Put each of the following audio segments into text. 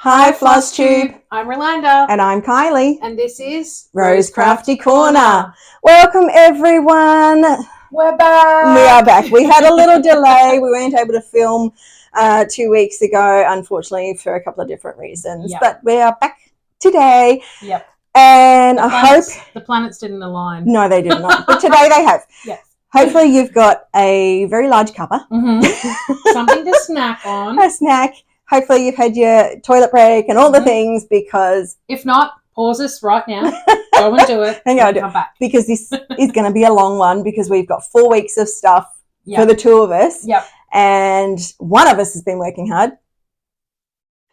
Hi Flosstube, I'm Rolanda. and I'm Kylie, and this is Rose Crafty Corner. Welcome everyone. We're back. We are back. We had a little delay. We weren't able to film 2 weeks ago, unfortunately, for a couple of different reasons. Yep. But we are back today. Yep. And I hope the planets didn't align. No, they did not. But today they have. Yes. Hopefully you've got a very large cuppa. Mm-hmm. Something to snack on. A snack. Hopefully you've had your toilet break and all the things, because if not, pause us right now. Go and do it. And come back. Because this is going to be a long one, because we've got 4 weeks of stuff for the two of us. Yep. And one of us has been working hard.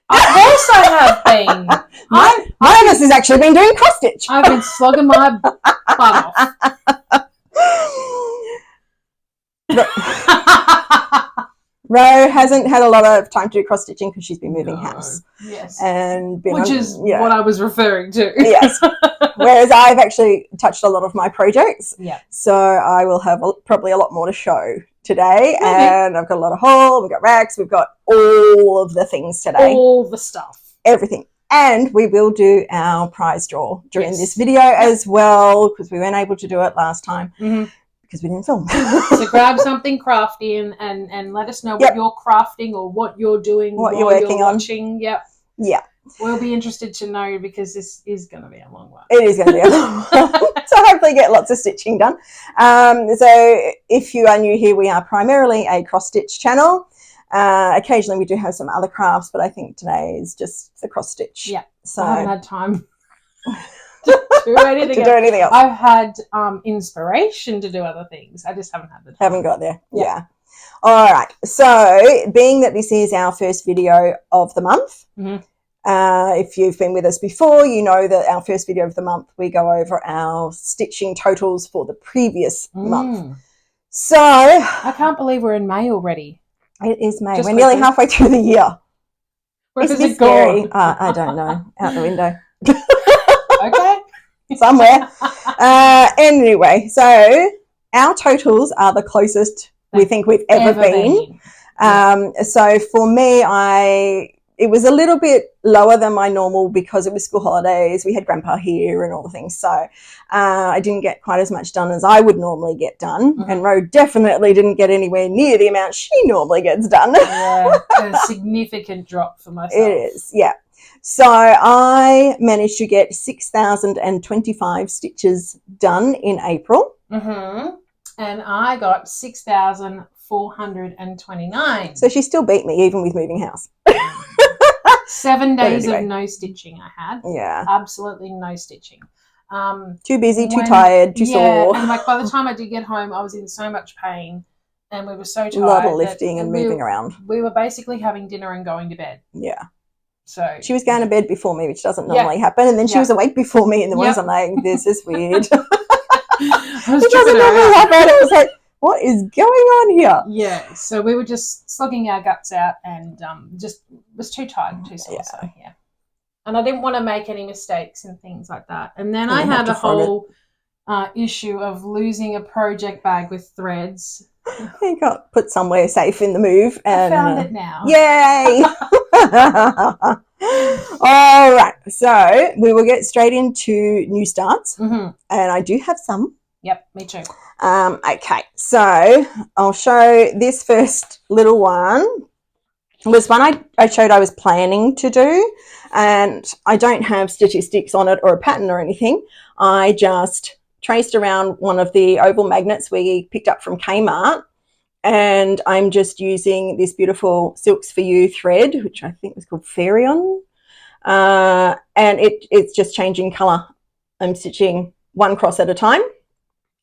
Of course I have been. One of us has actually been doing cross stitch. I've been slogging my butt off. Ro hasn't had a lot of time to do cross stitching because she's been moving house. Yes. And which is what I was referring to. Yes. Whereas I've actually touched a lot of my projects. Yeah. So I will have probably a lot more to show today. Maybe. And I've got a lot of haul. We've got RAK'S. We've got all of the things today. All the stuff. Everything. And we will do our prize draw during this video as well, because we weren't able to do it last time. Mm-hmm. Because we didn't film. So grab something crafty and let us know what you're crafting or what you're doing, what you're working on. Watching. Yep. Yeah. We'll be interested to know, because this is going to be a long one. It is going to be a long one. So hopefully get lots of stitching done. So if you are new here, we are primarily a cross stitch channel. Occasionally we do have some other crafts, but I think today is just the cross stitch. Yeah. So I haven't had time to do anything else. I've had inspiration to do other things. I just haven't had the time. Haven't got there. Yeah. All right. So being that this is our first video of the month, if you've been with us before, you know that our first video of the month, we go over our stitching totals for the previous month. So I can't believe we're in May already. It is May. We're nearly halfway through the year. Where is it scary? I don't know. Out the window. Okay. Somewhere. Anyway, so our totals are the closest we think we've ever been. So for me, it was a little bit lower than my normal because it was school holidays. We had Grandpa here and all the things. So I didn't get quite as much done as I would normally get done. And Ro definitely didn't get anywhere near the amount she normally gets done. Yeah, a significant drop for myself. It is, yeah. So I managed to get 6,025 stitches done in April. And I got 6,429. So she still beat me even with moving house. 7 days of no stitching I had. Yeah. Absolutely no stitching. Too busy, too tired, too sore. And like by the time I did get home, I was in so much pain and we were so tired. A lot of lifting and moving around. We were basically having dinner and going to bed. Yeah. So she was going to bed before me, which doesn't normally happen. And then she was awake before me in the morning. I'm like, this is weird. It doesn't normally happen. I was like, what is going on here? Yeah. So we were just slugging our guts out and just was too tired and too sore. So yeah. And I didn't want to make any mistakes and things like that. And then I had a whole issue of losing a project bag with threads. It got put somewhere safe in the move. And I found it now. Yay! All right. So we will get straight into new starts. And I do have some. Yep, me too. Okay. So I'll show this first little one. It was one I showed I was planning to do, and I don't have statistics on it or a pattern or anything. I just traced around one of the oval magnets we picked up from Kmart, and I'm just using this beautiful Silks for You thread, which I think was called Fairy-On, and it's just changing colour. I'm stitching one cross at a time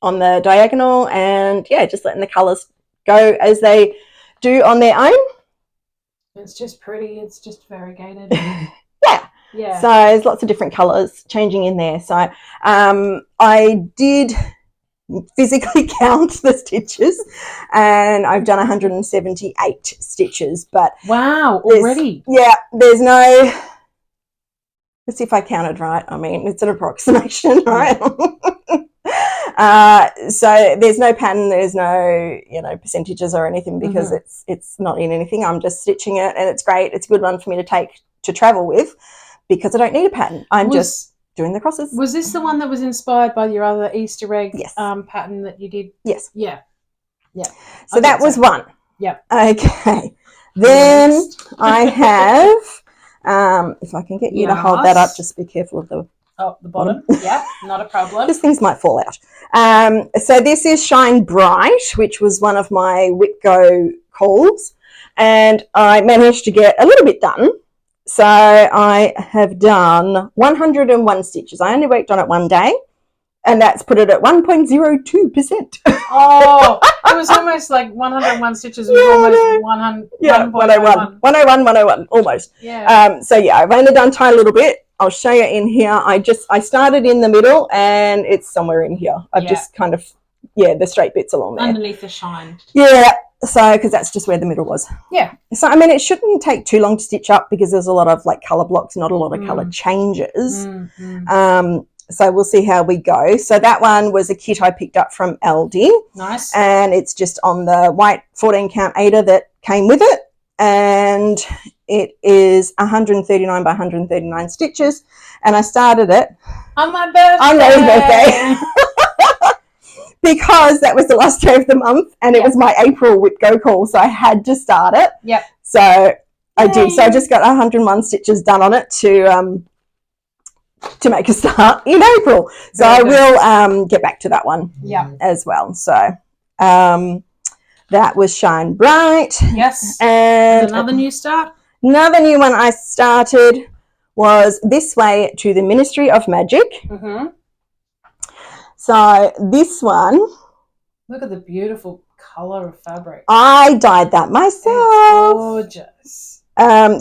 on the diagonal, and just letting the colours go as they do on their own. It's just pretty. It's just variegated. Yeah. So there's lots of different colours changing in there. So I did physically count the stitches, and I've done 178 stitches. But wow, already? There's no. Let's see if I counted right. I mean, it's an approximation, right? So there's no pattern, there's no, percentages or anything, because it's not in anything. I'm just stitching it, and it's great. It's a good one for me to take to travel with because I don't need a pattern. I'm just doing the crosses. Was this the one that was inspired by your other Easter egg Yes. pattern that you did? Yes. Yeah. So that was one. Yep. Okay. Then I have, if I can get you to hold that up, just be careful of the bottom. Yeah, not a problem. Because things might fall out. So this is Shine Bright, which was one of my Whitgo calls, and I managed to get a little bit done. So I have done 101 stitches. I only worked on it one day, and that's put it at 1.02%. Oh, it was almost like 101 stitches. It was almost 100. Yeah, 101. 101, almost. Yeah. So yeah, I've only done a tiny little bit. I'll show you in here. I started in the middle and it's somewhere in here. I've just kind of, the straight bits along there. Underneath the shine. Yeah, so because that's just where the middle was. Yeah. So, I mean, it shouldn't take too long to stitch up because there's a lot of like colour blocks, not a lot of colour changes. So we'll see how we go. So that one was a kit I picked up from Aldi. Nice. And it's just on the white 14 count Aida that came with it. And it is 139 by 139 stitches. And I started it on my birthday. On Ray's birthday. Because that was the last day of the month and it was my April Whip Go call. So I had to start it. Yep. So I did. So I just got 101 stitches done on it to make a start in April. So I will get back to that one as well. So that was Shine Bright. Yes. And another new start? Another new one I started was This Way to the Ministry of Magic. So this one. Look at the beautiful colour of fabric. I dyed that myself. It's gorgeous.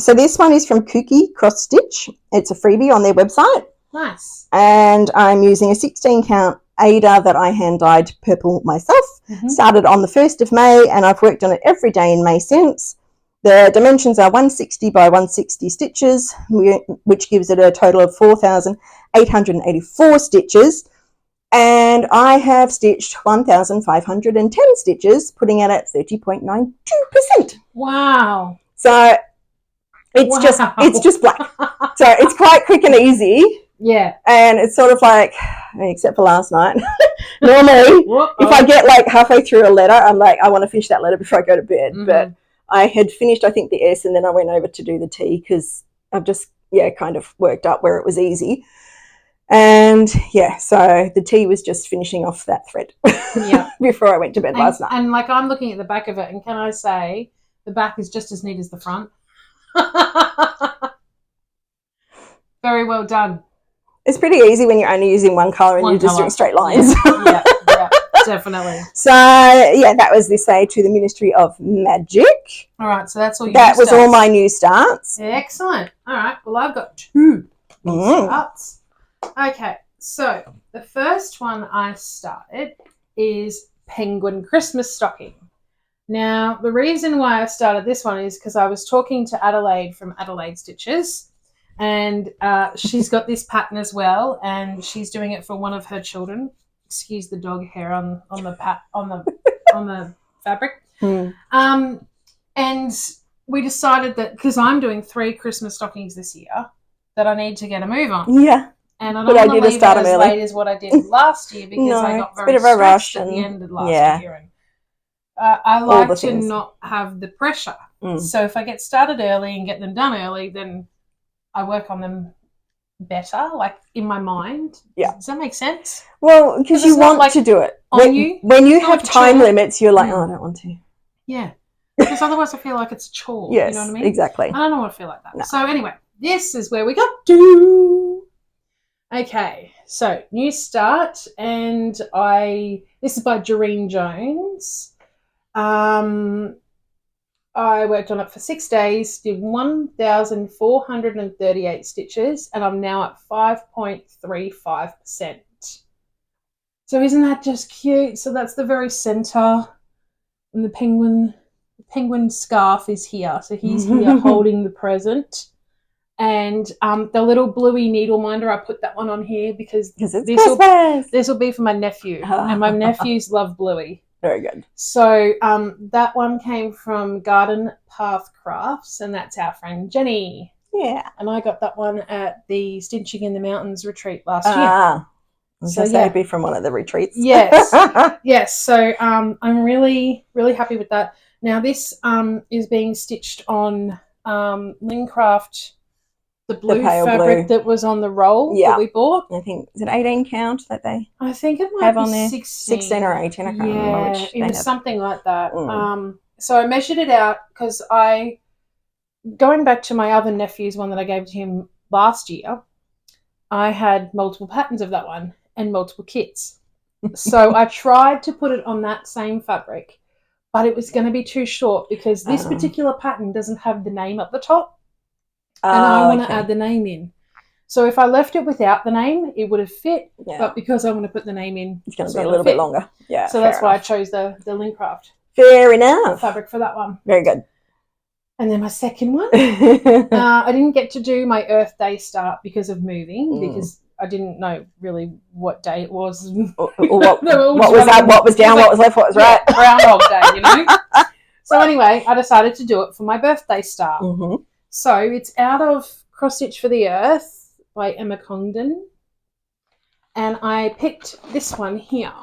So this one is from Kooky Cross Stitch. It's a freebie on their website. Nice. And I'm using a 16 count Aida that I hand dyed purple myself. Started on the 1st of May and I've worked on it every day in May since. The dimensions are 160 by 160 stitches, which gives it a total of 4,884 stitches. And I have stitched 1,510 stitches, putting it at 30.92%. Wow. So it's just black. So it's quite quick and easy. Yeah. And it's sort of like, except for last night, normally if I get like halfway through a letter, I'm like, I want to finish that letter before I go to bed. But I had finished, I think, the S and then I went over to do the T because I've just, kind of worked up where it was easy. And so the T was just finishing off that thread before I went to bed last night. And like I'm looking at the back of it and can I say the back is just as neat as the front. Very well done. It's pretty easy when you're only using one colour and you're just doing straight lines. Yeah, definitely. So, that was This Way to the Ministry of Magic. All right, so that's all That was all my new starts. Excellent. All right, well, I've got 2 new starts. Okay, so the first one I started is Penguin Christmas Stocking. Now, the reason why I started this one is because I was talking to Adelaide from Adelaide Stitches, and she's got this pattern as well, and she's doing it for one of her children. Excuse the dog hair on the fabric. And we decided that because I'm doing 3 Christmas stockings this year, that I need to get a move on. Yeah. And I don't want to leave it as late as what I did last year because I got very stressed at the end of last year. And I like to not have the pressure. So if I get started early and get them done early, then I work on them better, like in my mind. Yeah. Does that make sense? Well, because you want to do it. When you have time limits, you're like, I don't want to. Yeah. Because otherwise I feel like it's a chore. Yes, you know what I mean? Exactly. I don't want to feel like that. No. So anyway, this is where we got to. Okay, so new start, and this is by Doreen Jones. I worked on it for 6 days, did 1,438 stitches, and I'm now at 5.35%. So isn't that just cute? So that's the very center, and the penguin scarf is here. So he's here holding the present. And the little bluey needle minder, I put that one on here because this will be for my nephew. And my nephews love bluey. Very good. So that one came from Garden Path Crafts, and that's our friend Jenny. Yeah. And I got that one at the Stitching in the Mountains retreat last year. I was So, going to say it'd be from one of the retreats. Yes. Yes. So I'm really, really happy with that. Now this is being stitched on Lincraft, the blue fabric that was on the roll that we bought. I think, is it 18 count that they I think it might have be on there? 16 or 18, I can't remember which. It was something like that. So I measured it out because going back to my other nephew's one that I gave to him last year, I had multiple patterns of that one and multiple kits. So I tried to put it on that same fabric, but it was going to be too short because this particular pattern doesn't have the name at the top, and I want to add the name in. So if I left it without the name, it would have fit, but because I want to put the name in, it's going to be a little bit longer. Yeah. So that's why I chose the Lincraft. Fair enough. Fabric for that one. Very good. And then my second one, I didn't get to do my Earth Day start because of moving, because I didn't know really what day it was. Or what was up, what was down, what was left, what was right. Groundhog Day, you know. So anyway, I decided to do it for my birthday start. So it's out of Cross Stitch for the Earth by Emma Congdon. And I picked this one here.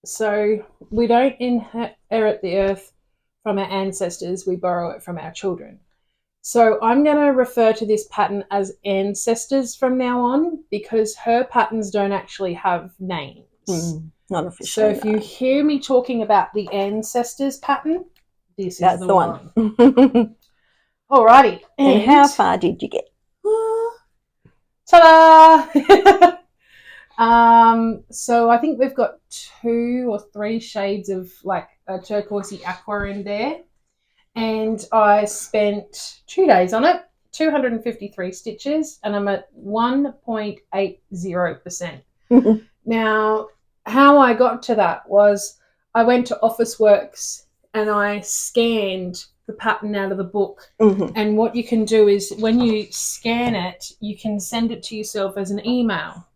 So we don't inherit the earth from our ancestors, we borrow it from our children. So I'm going to refer to this pattern as ancestors from now on because her patterns don't actually have names. Not officially. So if you hear me talking about the ancestors pattern, this is the one. Alrighty. And how far did you get? Ta-da! So I think we've got 2 or 3 shades of like a turquoisey aqua in there, and I spent 2 days on it, 253 stitches, and I'm at 1.80%. Now, how I got to that was I went to Officeworks and I scanned the pattern out of the book, and what you can do is when you scan it, you can send it to yourself as an email.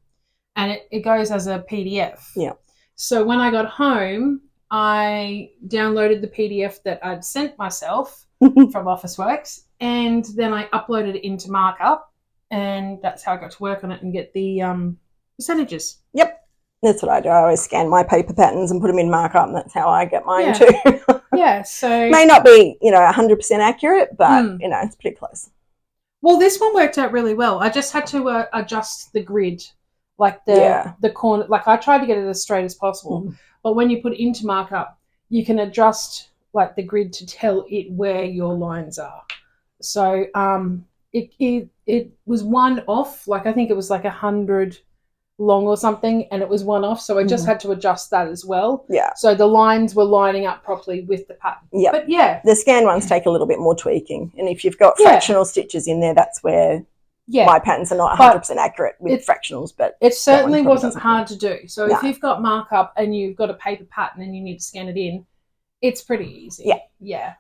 And it goes as a PDF. Yeah. So when I got home, I downloaded the PDF that I'd sent myself from Officeworks, and then I uploaded it into markup, and that's how I got to work on it and get the percentages. Yep. That's what I do. I always scan my paper patterns and put them in markup, and that's how I get mine too. Yeah, so... May not be, 100% accurate, but, it's pretty close. Well, this one worked out really well. I just had to adjust the grid. Like the corner, like I tried to get it as straight as possible. But when you put it into markup, you can adjust like the grid to tell it where your lines are. So it was one off, like I think it was like 100 long or something, and it was one off. So I just had to adjust that as well. Yeah. So the lines were lining up properly with the pattern. Yeah. But the scan ones take a little bit more tweaking, and if you've got fractional stitches in there, that's where. Yeah. My patterns are not 100% accurate with fractionals, but it certainly wasn't hard to do. So if you've got markup and you've got a paper pattern and you need to scan it in, it's pretty easy. Yeah. Yeah.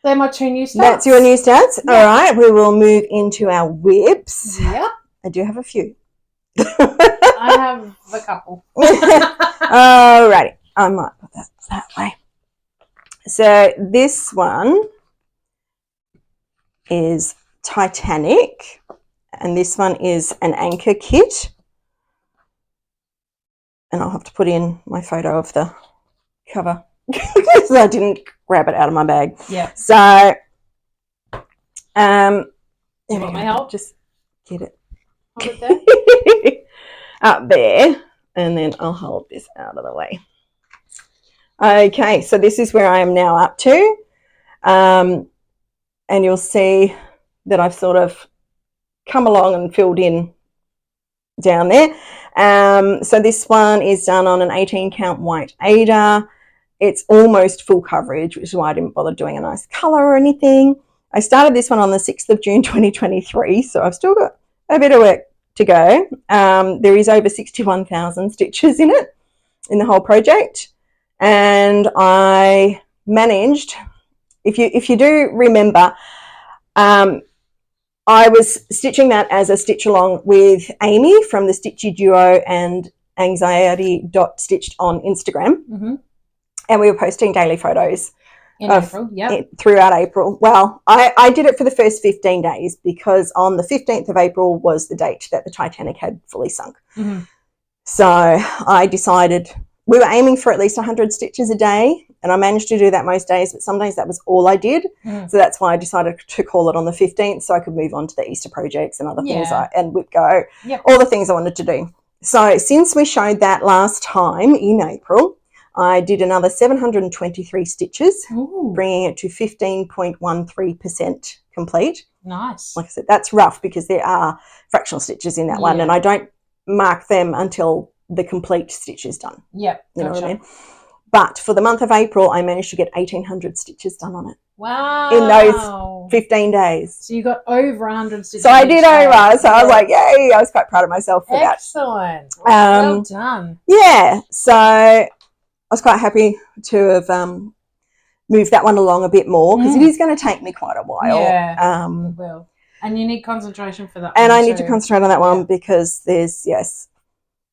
They're my 2 new stats. That's your new stats. Yeah. All right. We will move into our whips. Yep. I do have a few. I have a couple. All righty. I might put that way. So this one is Titanic, and this one is an anchor kit, and I'll have to put in my photo of the cover because I didn't grab it out of my bag. Yeah. So, you want my help? Just get it. Hold it there. Up there, and then I'll hold this out of the way. Okay, so this is where I am now up to, and you'll see that I've sort of come along and filled in down there. So this one is done on an 18 count white Ada. It's almost full coverage, which is why I didn't bother doing a nice colour or anything. I started this one on the 6th of June 2023, so I've still got a bit of work to go. There is over 61,000 stitches in it, in the whole project. And I managed, if you do remember, I was stitching that as a stitch along with Amy from the Stitchy Duo and Anxiety.Stitched on Instagram. And we were posting daily photos In April, throughout April. Well, I did it for the first 15 days because on the 15th of April was the date that the Titanic had fully sunk. Mm-hmm. So I decided we were aiming for at least 100 stitches a day, and I managed to do that most days, but some days that was all I did. So that's why I decided to call it on the 15th so I could move on to the Easter projects and other things and Whip Go, all the things I wanted to do. So since we showed that last time in April, I did another 723 stitches, bringing it to 15.13% complete. Nice. Like I said, that's rough because there are fractional stitches in that one, and I don't mark them until the complete stitch is done. Yep. You know what I mean? But for the month of April, I managed to get 1,800 stitches done on it. Wow. In those 15 days. So you got over 100 stitches. So I did over. So I was like, yay, I was quite proud of myself for that. Excellent. Well done. Yeah. So I was quite happy to have moved that one along a bit more because it is going to take me quite a while. Yeah, it will. And you need concentration for that and one I need to concentrate on that one because there's,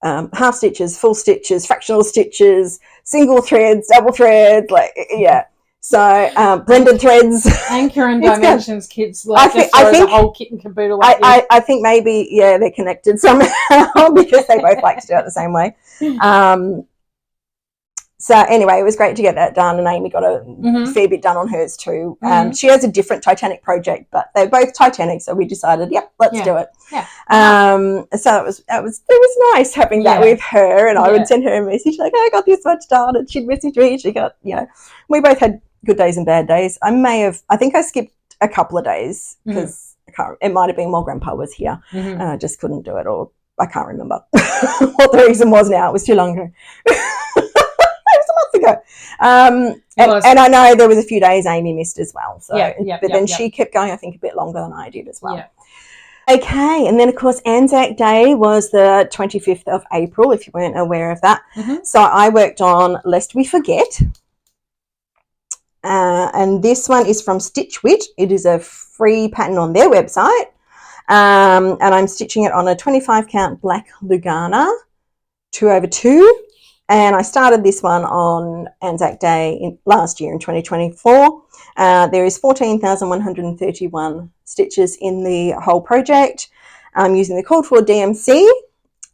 half stitches, full stitches, fractional stitches, single threads, double threads, So blended threads. Anchor and dimensions kits I think the whole kit and caboodle. I think maybe, they're connected somehow because they both like to do it the same way. So anyway, it was great to get that done, and Amy got a fair bit done on hers too. She has a different Titanic project, but they're both Titanic, so we decided, let's do it. Yeah. So it was nice having that with her, and I would send her a message like, I got this much done, and she'd message me. She got, we both had good days and bad days. I think I skipped a couple of days because it might have been while Grandpa was here, and I just couldn't do it, or I can't remember what the reason was now. It was too long ago. Ago. And I know there was a few days Amy missed as well. So, but then she kept going, I think, a bit longer than I did as well. Yeah. Okay, and then of course Anzac Day was the 25th of April, if you weren't aware of that. So I worked on Lest We Forget. And this one is from Stitch Wit. It is a free pattern on their website. And I'm stitching it on a 25 count black Lugana 2/2. And I started this one on Anzac Day last year in 2024. There is 14,131 stitches in the whole project. I'm using the called for DMC.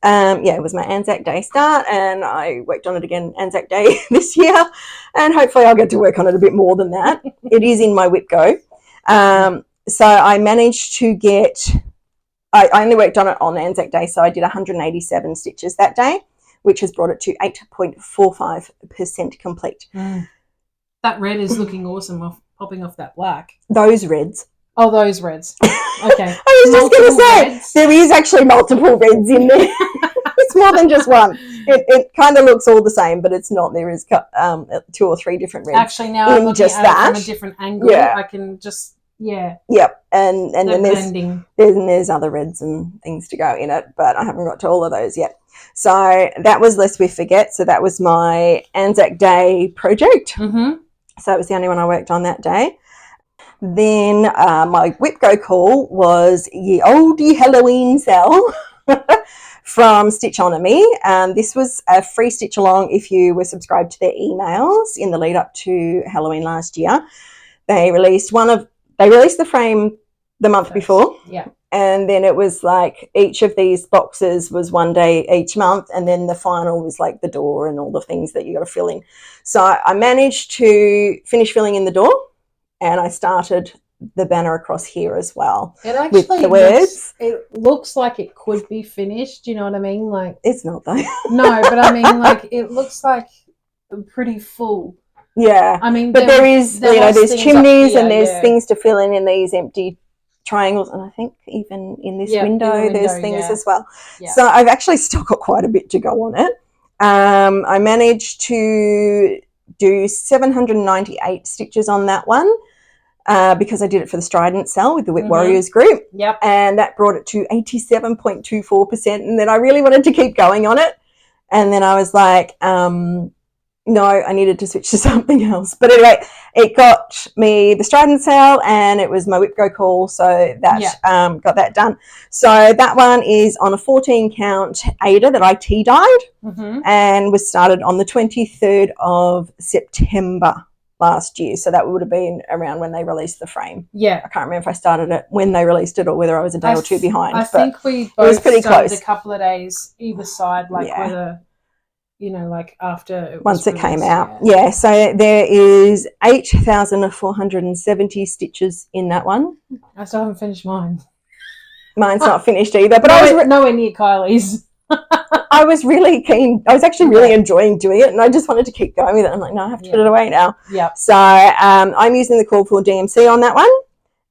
It was my Anzac Day start, and I worked on it again Anzac Day this year. And hopefully I'll get to work on it a bit more than that. It is in my Whip Go. So I managed to get, I only worked on it on Anzac Day, so I did 187 stitches that day, which has brought it to 8.45% complete. That red is looking awesome popping off that black. Those reds. Oh, those reds. Okay. I was just going to say, reds. There is actually multiple reds in there. It's more than just one. It kind of looks all the same, but it's not. There is 2 or 3 different reds. Actually, now I'm looking at it from a different angle. I can just... Yep. And then there's other reds and things to go in it, but I haven't got to all of those yet. So that was Lest We Forget. So that was my Anzac Day project. So it was the only one I worked on that day. Then my Whip Go call was Ye Oldie Halloween Sale from Stitchonomy. This was a free stitch along if you were subscribed to their emails in the lead up to Halloween last year. They released the frame the month before. Yeah. And then it was like each of these boxes was one day each month. And then the final was like the door and all the things that you got to fill in. So I managed to finish filling in the door, and I started the banner across here as well. It actually with the words. It looks like it could be finished. You know what I mean? Like it's not though. No, but I mean, like it looks like pretty full. Yeah, I mean, but there's chimneys and there's things to fill in these empty triangles, and I think even in this window there's things as well. Yeah. So I've actually still got quite a bit to go on it. I managed to do 798 stitches on that one because I did it for the Strident Cell with the Whip Warriors group. Yep, and that brought it to 87.24%. And then I really wanted to keep going on it, and then I was like, no, I needed to switch to something else. But anyway, it got me the Strident Sale, and it was my Whip Go call, so that got that done. So that one is on a 14 count Ada that I tea-dyed and was started on the 23rd of September last year. So that would have been around when they released the frame. Yeah. I can't remember if I started it when they released it or whether I was a day or two behind. I think we both was pretty started close. a couple of days either side, like whether, you know, like after it was once it came released, out. Yeah, so there is 8,470 stitches in that one. I still haven't finished mine. Mine's not finished either, but I was nowhere near Kylie's. I was really keen. I was actually really enjoying doing it, and I just wanted to keep going with it. I'm like, no, I have to put it away now. Yeah. So I'm using the call for DMC on that one.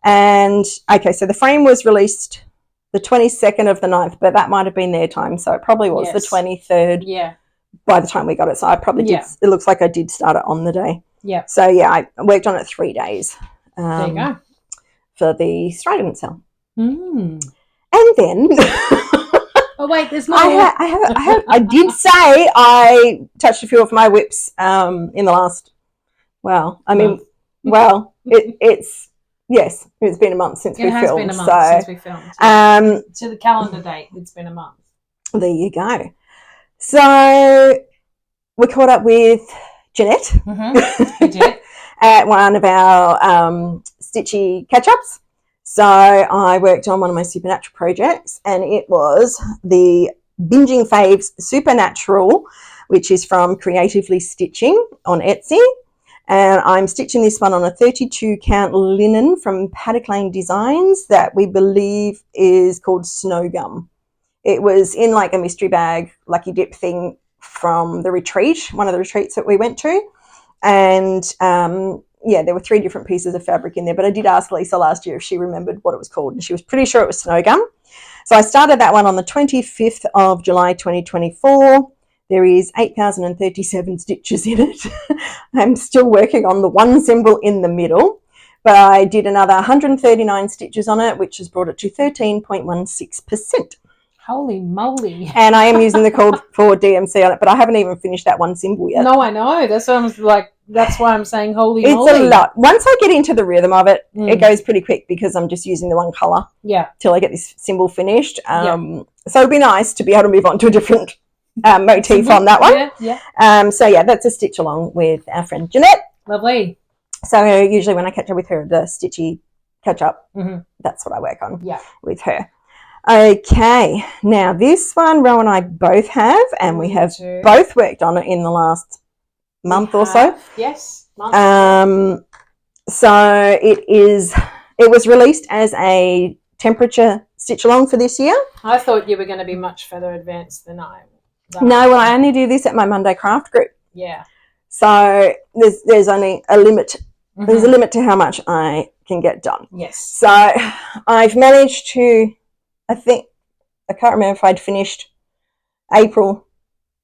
And, okay, so the frame was released the 22nd of the 9th, but that might have been their time, so it probably was the 23rd. Yeah. By the time we got it, so I probably did. It looks like I did start it on the day. Yeah. So yeah, I worked on it 3 days. There you go. For the Strident cell. And then oh wait, there's more. I did say I touched a few of my whips in the last. Well, I mean, it's been a month since we filmed. It has been a month since we filmed. Yeah. To the calendar date, it's been a month. There you go. So we caught up with Jeanette. We did. At one of our stitchy catch-ups. So I worked on one of my Supernatural projects, and it was the Binging Faves Supernatural, which is from Creatively Stitching on Etsy. And I'm stitching this one on a 32 count linen from Paddock Lane Designs that we believe is called Snow Gum. It was in like a mystery bag, lucky dip thing from the retreat, one of the retreats that we went to. And there were 3 different pieces of fabric in there. But I did ask Lisa last year if she remembered what it was called, and she was pretty sure it was Snow Gum. So I started that one on the 25th of July 2024. There is 8,037 stitches in it. I'm still working on the one symbol in the middle, but I did another 139 stitches on it, which has brought it to 13.16%. Holy moly. And I am using the code for DMC on it, but I haven't even finished that one symbol yet. No, I know. That's what I'm like. That's why I'm saying holy moly. It's a lot. Once I get into the rhythm of it, it goes pretty quick because I'm just using the one colour. Yeah. Till I get this symbol finished. So it'd be nice to be able to move on to a different motif on that one. Yeah. That's a stitch along with our friend Jeanette. Lovely. So usually when I catch up with her, the stitchy catch up, that's what I work on with her. Okay, now this one Ro and I both have, and we have both worked on it in the last month or so. Yes. So it was released as a temperature stitch along for this year. I thought you were going to be much further advanced than I am. No, well, I only do this at my Monday craft group. Yeah. So there's only a limit. There's a limit to how much I can get done. Yes. So I've managed to, I can't remember if I'd finished April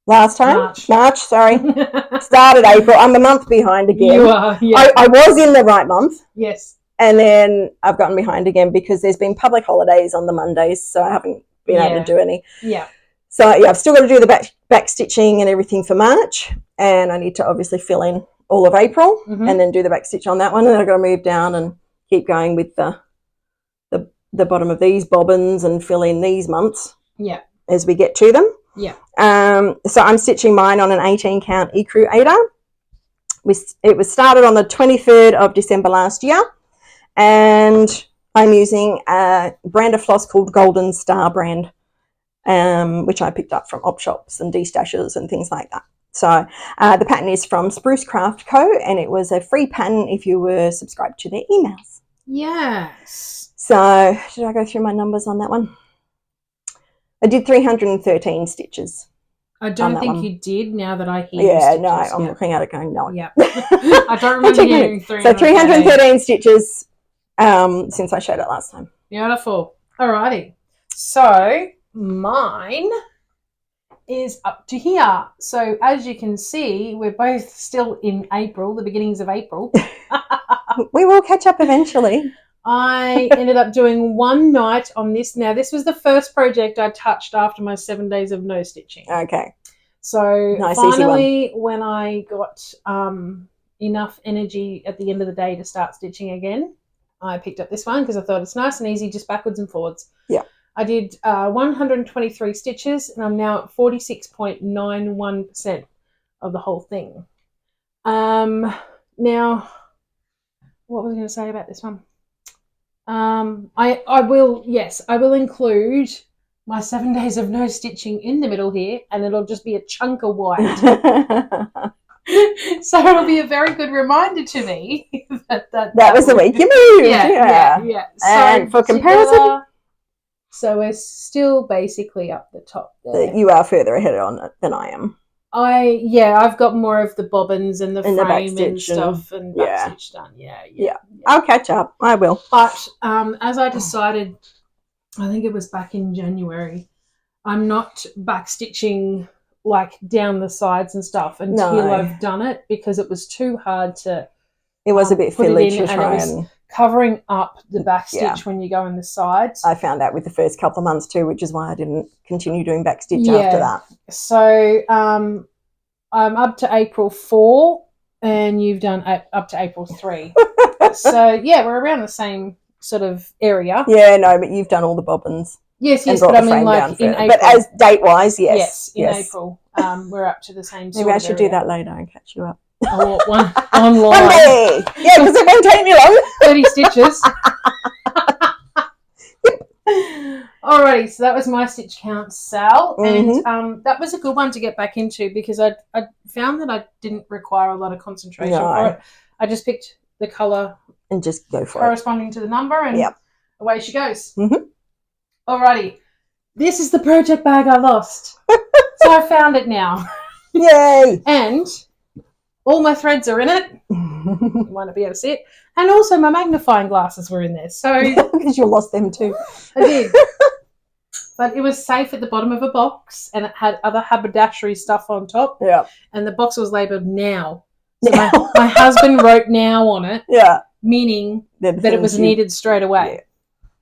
last time. March, sorry. Started April. I'm a month behind again. You are, yeah. I was in the right month. Yes. And then I've gotten behind again because there's been public holidays on the Mondays, so I haven't been able to do any. Yeah. So, I've still got to do the back stitching and everything for March, and I need to obviously fill in all of April and then do the back stitch on that one, and then I've got to move down and keep going with the bottom of these bobbins and fill in these months as we get to them. Yeah. So I'm stitching mine on an 18 count eCreator. It was started on the 23rd of December last year, and I'm using a brand of floss called Golden Star brand, which I picked up from op shops and D-stashes and things like that. So the pattern is from Spruce Craft Co, and it was a free pattern if you were subscribed to their emails. Yes. So should I go through my numbers on that one? I did 313 stitches. I don't think you did now that I hear stitches. No, I'm looking at it going, no. Yeah. I don't remember hearing 313. So 313 stitches since I showed it last time. Beautiful. Alrighty. So mine is up to here. So as you can see, we're both still in April, the beginnings of April. We will catch up eventually. I ended up doing one night on this. Now, this was the first project I touched after my 7 days of no stitching. Okay. So nice, finally, when I got enough energy at the end of the day to start stitching again, I picked up this one because I thought it's nice and easy, just backwards and forwards. Yeah. I did 123 stitches, and I'm now at 46.91% of the whole thing. Now, what was I going to say about this one? I will include my 7 days of no stitching in the middle here, and it'll just be a chunk of white. So it'll be a very good reminder to me that was the week you moved. Yeah. And for comparison, so we're still basically up the top there. You are further ahead on it than I am. I've got more of the bobbins and the frame and stuff and backstitch done. Yeah. I'll catch up. I will. But as I decided, I think it was back in January, I'm not backstitching like down the sides and stuff until I've done it, because it was too hard to. It was a bit fiddly to try and covering up the backstitch when you go in the sides. I found that with the first couple of months too, which is why I didn't continue doing backstitch after that. So I'm up to April 4 and you've done up to April 3. So yeah, we're around the same sort of area. Yeah, no, but you've done all the bobbins. Yes, but I mean like in April. But as date-wise, yes. Yes, in April. We're up to the same sort Maybe I of should area. do that later and catch you up. Oh, one online. One day. Yeah, because it won't take me long. 30 stitches. Alrighty, so that was my stitch count, Sal. And that was a good one to get back into, because I found that I didn't require a lot of concentration for it. I just picked the colour and just go for corresponding to the number, and away she goes. Mm-hmm. Alrighty, this is the project bag I lost. So I found it now. Yay! And all my threads are in it. You might not be able to see it. And also my magnifying glasses were in there. So because you lost them too. I did. But it was safe at the bottom of a box, and it had other haberdashery stuff on top. Yeah. And the box was labelled now. So my husband wrote now on it. Yeah. Meaning that it was needed straight away.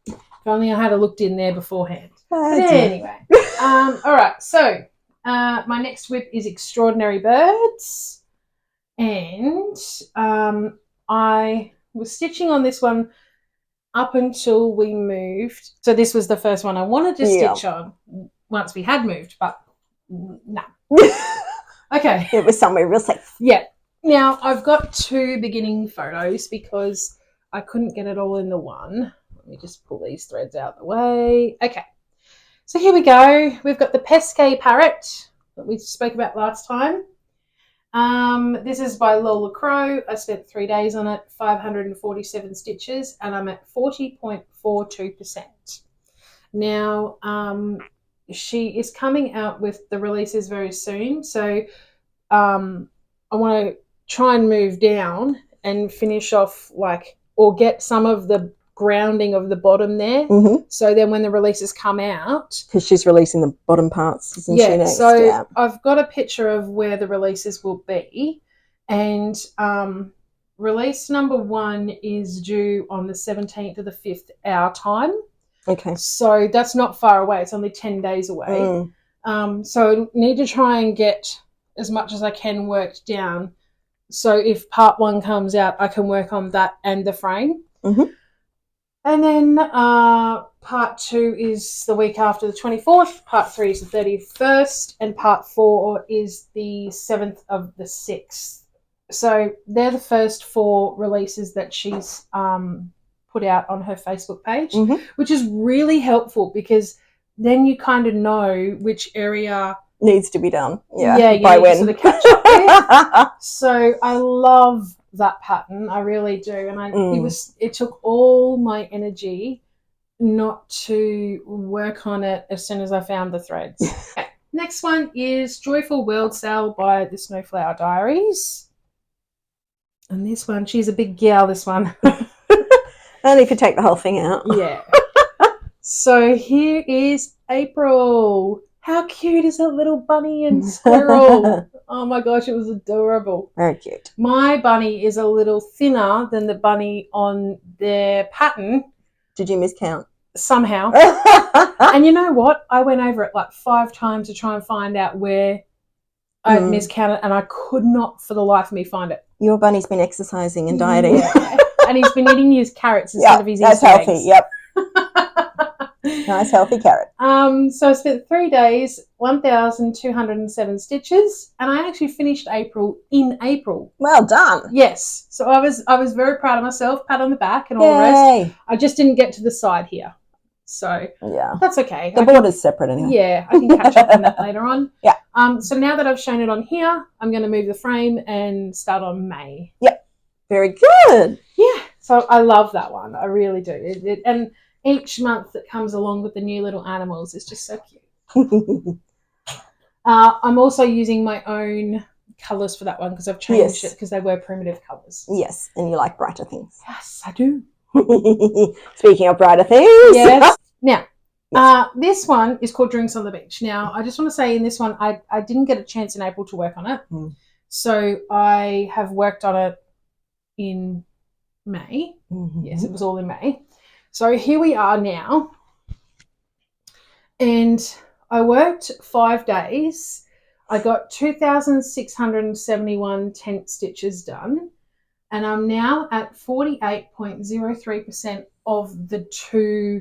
Yeah. If only I had looked in there beforehand. But anyway. All right. So my next whip is Extraordinary Birds. And I was stitching on this one up until we moved. So this was the first one I wanted to stitch on once we had moved, but no. Okay. It was somewhere real safe. Yeah. Now, I've got 2 beginning photos because I couldn't get it all in the one. Let me just pull these threads out of the way. Okay. So here we go. We've got the Pesquet Parrot that we spoke about last time. This is by Lola Crow. I spent 3 days on it, 547 stitches, and I'm at 40.42%. Now, she is coming out with the releases very soon, so I want to try and move down and finish off or get some of the grounding of the bottom there. Mm-hmm. So then when the releases come out, because she's releasing the bottom parts, isn't she next? So I've got a picture of where the releases will be, and release number 1 is due on the 17th of the 5th our time. Okay, so that's not far away. It's only 10 days away. So I need to try and get as much as I can worked down, so if part 1 comes out, I can work on that and the frame. Mm-hmm. And then part 2 is the week after the 24th, part 3 is the 31st, and part 4 is the 7th of the 6th. So they're the first 4 releases that she's put out on her Facebook page, which is really helpful, because then you kind of know which area needs to be done. Yeah, by when. Sort of catch up with. So I love that pattern, I really do, and it took all my energy not to work on it as soon as I found the threads. Okay. Next one is Joyful World Sale by the Snowflower Diaries, and this one, she's a big gal, this one. Only if you take the whole thing out. Yeah. So here is April. How cute is that little bunny and squirrel? Oh my gosh, it was adorable. Very cute. My bunny is a little thinner than the bunny on their pattern. Did you miscount? Somehow. And you know what? I went over it 5 times to try and find out where I miscounted, and I could not for the life of me find it. Your bunny's been exercising and dieting. Yeah. And he's been eating his carrots instead of his Easter eggs. That's healthy, yep. Nice, healthy carrot. So I spent 3 days, 1,207 stitches, and I actually finished April in April. Well done. Yes. So I was very proud of myself, pat on the back and all the rest. I just didn't get to the side here. So yeah, that's okay. The border's separate anyway. Yeah, I can catch up on that later on. Yeah. So now that I've shown it on here, I'm going to move the frame and start on May. Yep. Very good. Yeah. So I love that one. I really do. And each month that comes along with the new little animals is just so cute. I'm also using my own colours for that one because I've changed it because they were primitive colours. Yes, and you like brighter things. Yes, I do. Speaking of brighter things. Yes. Now, this one is called Drinks on the Beach. Now, I just want to say in this one, I didn't get a chance in April to work on it. So I have worked on it in May. Yes, it was all in May. So here we are now. And I worked 5 days. I got 2,671 tent stitches done. And I'm now at 48.03% of the 2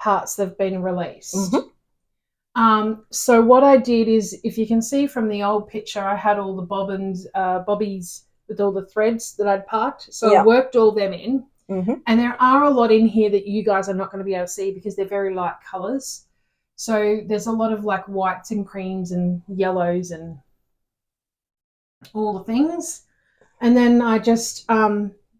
parts that have been released. So what I did is, if you can see from the old picture, I had all the bobbies with all the threads that I'd parked. So I worked all them in. And there are a lot in here that you guys are not going to be able to see because they're very light colours. So there's a lot of like whites and creams and yellows and all the things. And then I just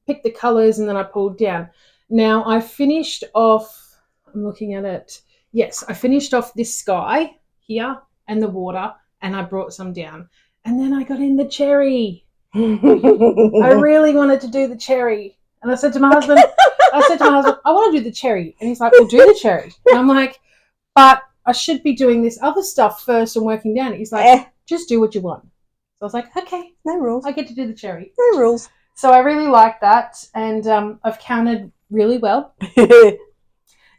picked the colours and then I pulled down. Now I finished off, I'm looking at it. Yes, I finished off this sky here and the water and I brought some down. And then I got in the cherry. I really wanted to do the cherry. And I said to my husband, I want to do the cherry. And he's like, well, do the cherry. And I'm like, but I should be doing this other stuff first and working down it. He's like, just do what you want. So I was like, okay. No rules. I get to do the cherry. No rules. So I really like that. And I've counted really well.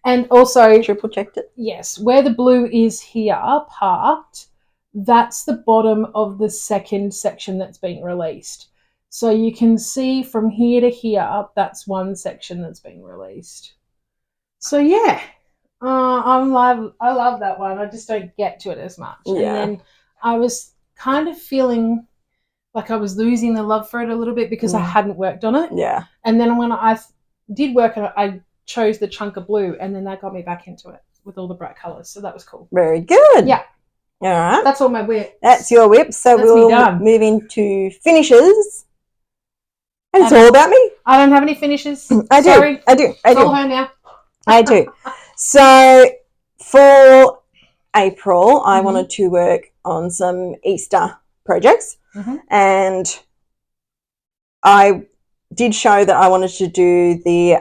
And also, triple checked it. Yes, where the blue is here parked, that's the bottom of the second section that's been released. So you can see from here to here, that's one section that's been released. So yeah, I love that one. I just don't get to it as much. Yeah. And then I was kind of feeling like I was losing the love for it a little bit because I hadn't worked on it. Yeah. And then when I did work on it, I chose the chunk of blue, and then that got me back into it with all the bright colours. So that was cool. Very good. Yeah. All right. That's all my whips. That's your whips. So we'll move into finishes. And it's all about me. I don't have any finishes. I do. Sorry. I do. It's all her now. I do. So for April, I wanted to work on some Easter projects. And I did show that I wanted to do the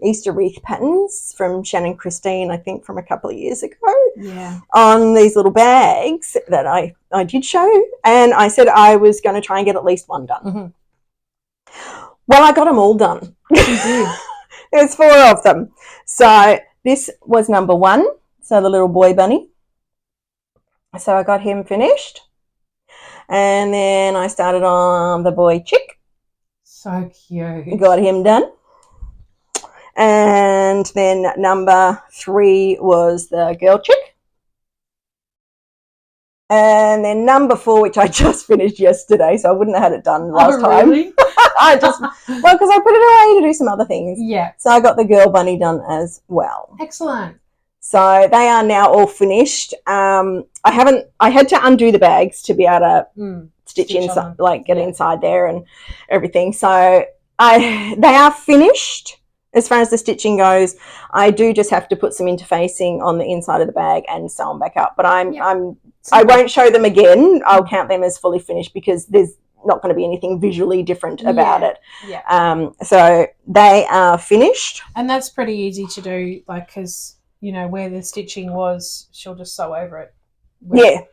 Easter wreath patterns from Shannon Christine, I think from a couple of years ago. Yeah. On these little bags that I did show. And I said I was going to try and get at least one done. Well, I got them all done. You did. There's 4 of them. So this was number 1. So the little boy bunny. So I got him finished. And then I started on the boy chick. So cute. Got him done. And then number 3 was the girl chick. And then number 4, which I just finished yesterday, so I wouldn't have had it done last time. Really? Because I put it away to do some other things. Yeah. So I got the girl bunny done as well. Excellent. So they are now all finished. I had to undo the bags to be able to stitch inside, like get inside there and everything. So they are finished as far as the stitching goes. I do just have to put some interfacing on the inside of the bag and sew them back up. But I won't show them again. I'll count them as fully finished because there's not going to be anything visually different about it. Yeah. So they are finished. And that's pretty easy to do, like, because, you know, where the stitching was, she'll just sew over it. And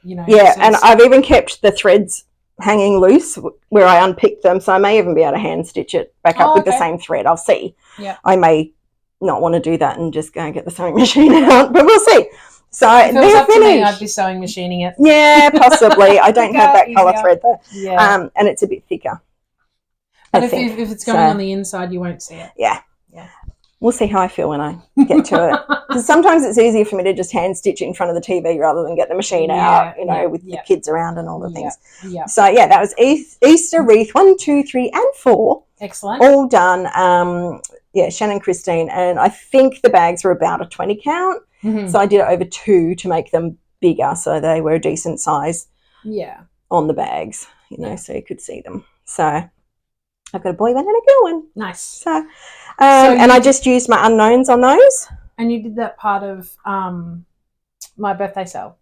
I've even kept the threads hanging loose where I unpicked them, so I may even be able to hand stitch it back up with the same thread. I'll see. Yeah. I may not want to do that and just go and get the sewing machine out, but we'll see. So if it was up to me, I'd be sewing machining it. Yeah, possibly. I don't have that colour thread though. Yeah. And it's a bit thicker. But if it's going on the inside, you won't see it. Yeah. Yeah. We'll see how I feel when I get to it. Because sometimes it's easier for me to just hand stitch in front of the TV rather than get the machine out, with the kids around and all the things. Yeah. So, that was Easter wreath 1, 2, 3, and 4. Excellent. All done. Shannon, Christine. And I think the bags were about a 20 count. Mm-hmm. So I did it over 2 to make them bigger, so they were a decent size. Yeah. On the bags, so you could see them. So I've got a boy one and a girl one. Nice. So, and I just used my unknowns on those. And you did that part of my birthday sale.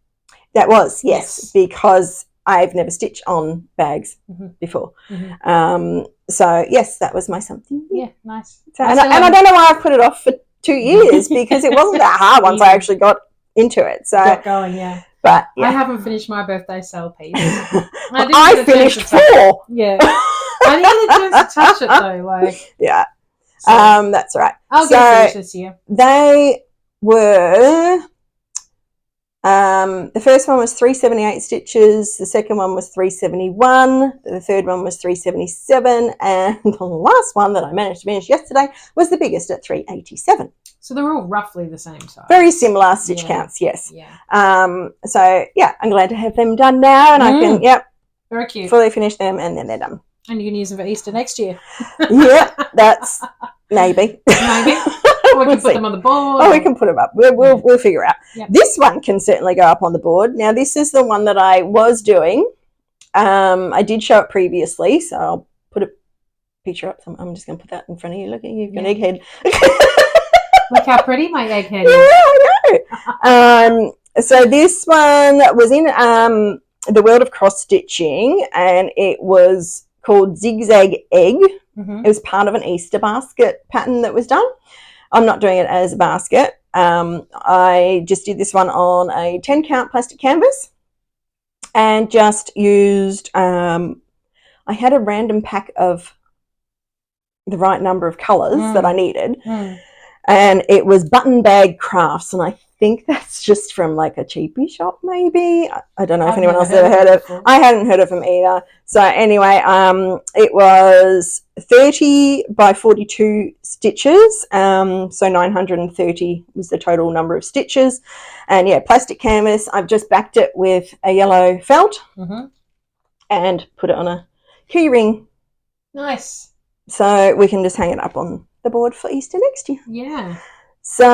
That was, yes, because I've never stitched on bags before. Mm-hmm. So, yes, that was my something. Yeah, nice. So, and I don't know why I put it off for 2 years because it wasn't that hard once I actually got into it. So got going, yeah. But I haven't finished my birthday sale piece. I finished 4. Yeah. I didn't get a chance to touch it though. Yeah. So that's right. I'll get it finished this year. They were the first one was 378 stitches, the second one was 371, the third one was 377, and the last one that I managed to finish yesterday was the biggest at 387. So they're all roughly the same size. Very similar stitch counts, yes. Yeah. So I'm glad to have them done now, and I can very cute. Fully finish them, and then they're done. And you can use them for Easter next year. Yeah, that's maybe. Or we can put them on the board. Oh, we can put them up. We'll figure out. Yep. This one can certainly go up on the board. Now, this is the one that I was doing. I did show it previously, so I'll put a picture up. I'm just going to put that in front of you. Look at you, you've got an egghead. Look how pretty my egghead is. Yeah, I know. So this one was in the world of cross stitching, and it was called Zigzag Egg. Mm-hmm. It was part of an Easter basket pattern that was done. I'm not doing it as a basket. I just did this one on a 10 count plastic canvas and just used, I had a random pack of the right number of colours that I needed. And it was Button Bag Crafts, and I think that's just from like a cheapie shop maybe. I don't know if anyone else has ever heard of. I hadn't heard of them either. So anyway, it was 30 by 42 stitches, so 930 was the total number of stitches. And plastic canvas. I've just backed it with a yellow felt and put it on a key ring. Nice. So we can just hang it up on the board for Easter next year. Yeah. So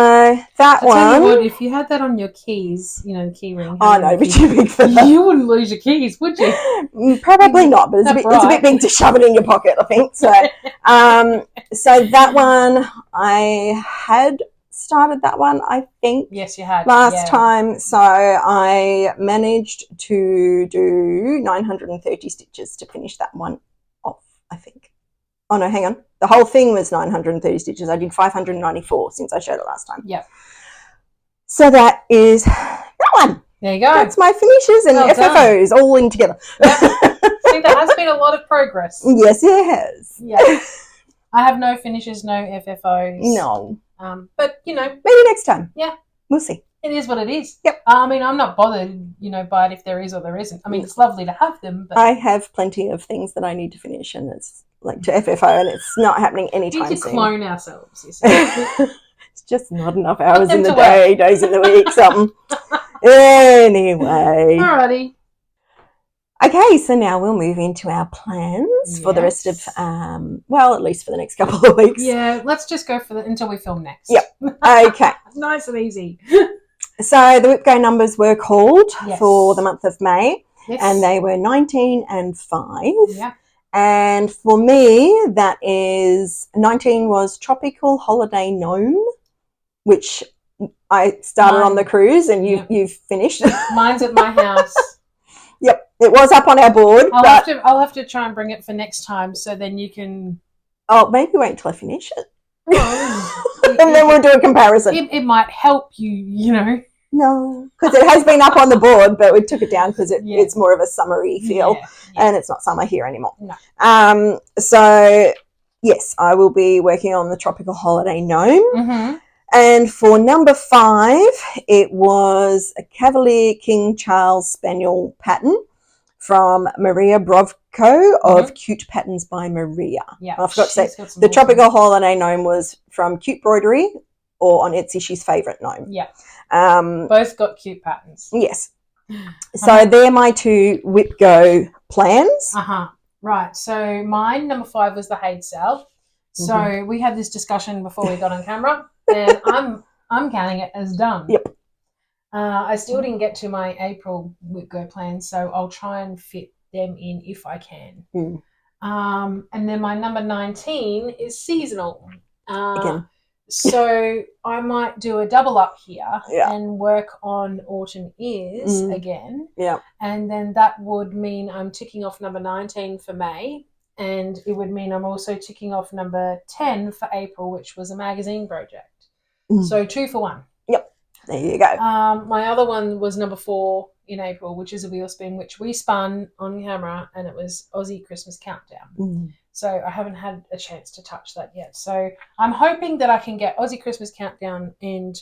that one. Tell you what, if you had that on your keys, the key ring. Oh no, but too big for that. You wouldn't lose your keys, would you? Probably not, but it's a bit big to shove it in your pocket, I think. So, so that one I had started that one, I think. Yes, you had last time. So I managed to do 930 stitches to finish that one off, I think. Oh, no, hang on. The whole thing was 930 stitches. I did 594 since I showed it last time. Yep. So that is that one. There you go. That's my finishes and FFOs all in together. Yep. See, there has been a lot of progress. Yes, it has. Yeah. I have no finishes, no FFOs. No. But, maybe next time. Yeah. We'll see. It is what it is. Yep. I mean, I'm not bothered, by it if there is or there isn't. I mean, it's lovely to have them. But I have plenty of things that I need to finish, and it's like to FFO, and it's not happening anytime soon. We need to clone ourselves, you see. It's just not enough hours in the day, days in the week, something. Anyway. Alrighty. Okay, so now we'll move into our plans for the rest of, at least for the next couple of weeks. Yeah, let's just go for until we film next. Yep. Okay. Nice and easy. So the Whip Go numbers were called for the month of May, and they were 19 and 5. Yeah. And for me, that is 19 was Tropical Holiday Gnome, which I started on the cruise, and you've finished. Mine's at my house. Yep, it was up on our board. I'll have to try and bring it for next time, so then you can. Oh, maybe wait until I finish it. And then we'll do a comparison. It might help you. No, because it has been up on the board, but we took it down because it's more of a summery feel, and it's not summer here anymore. No. So, yes, I will be working on the Tropical Holiday Gnome. Mm-hmm. And for number 5, it was a Cavalier King Charles Spaniel pattern from Maria Brovko of Cute Patterns by Maria. Yeah, I forgot to say, the Tropical Holiday Gnome was from Cute Broidery, or on Etsy, she's Favourite Gnome. Yeah. Both got cute patterns. Yes. So they're my 2 Whip Go plans. Right. So mine, number 5, was the Hade sale. So we had this discussion before we got on camera, and I'm counting it as done. Yep. I still didn't get to my April Whip Go plans, so I'll try and fit them in if I can. And then my number 19 is seasonal. Again. So I might do a double up here and work on Autumn Is again. Yeah. And then that would mean I'm ticking off number 19 for May. And it would mean I'm also ticking off number 10 for April, which was a magazine project. So 2 for 1. Yep. There you go. My other one was number 4 in April, which is a wheel spin, which we spun on camera, and it was Aussie Christmas Countdown. So I haven't had a chance to touch that yet. So I'm hoping that I can get Aussie Christmas Countdown and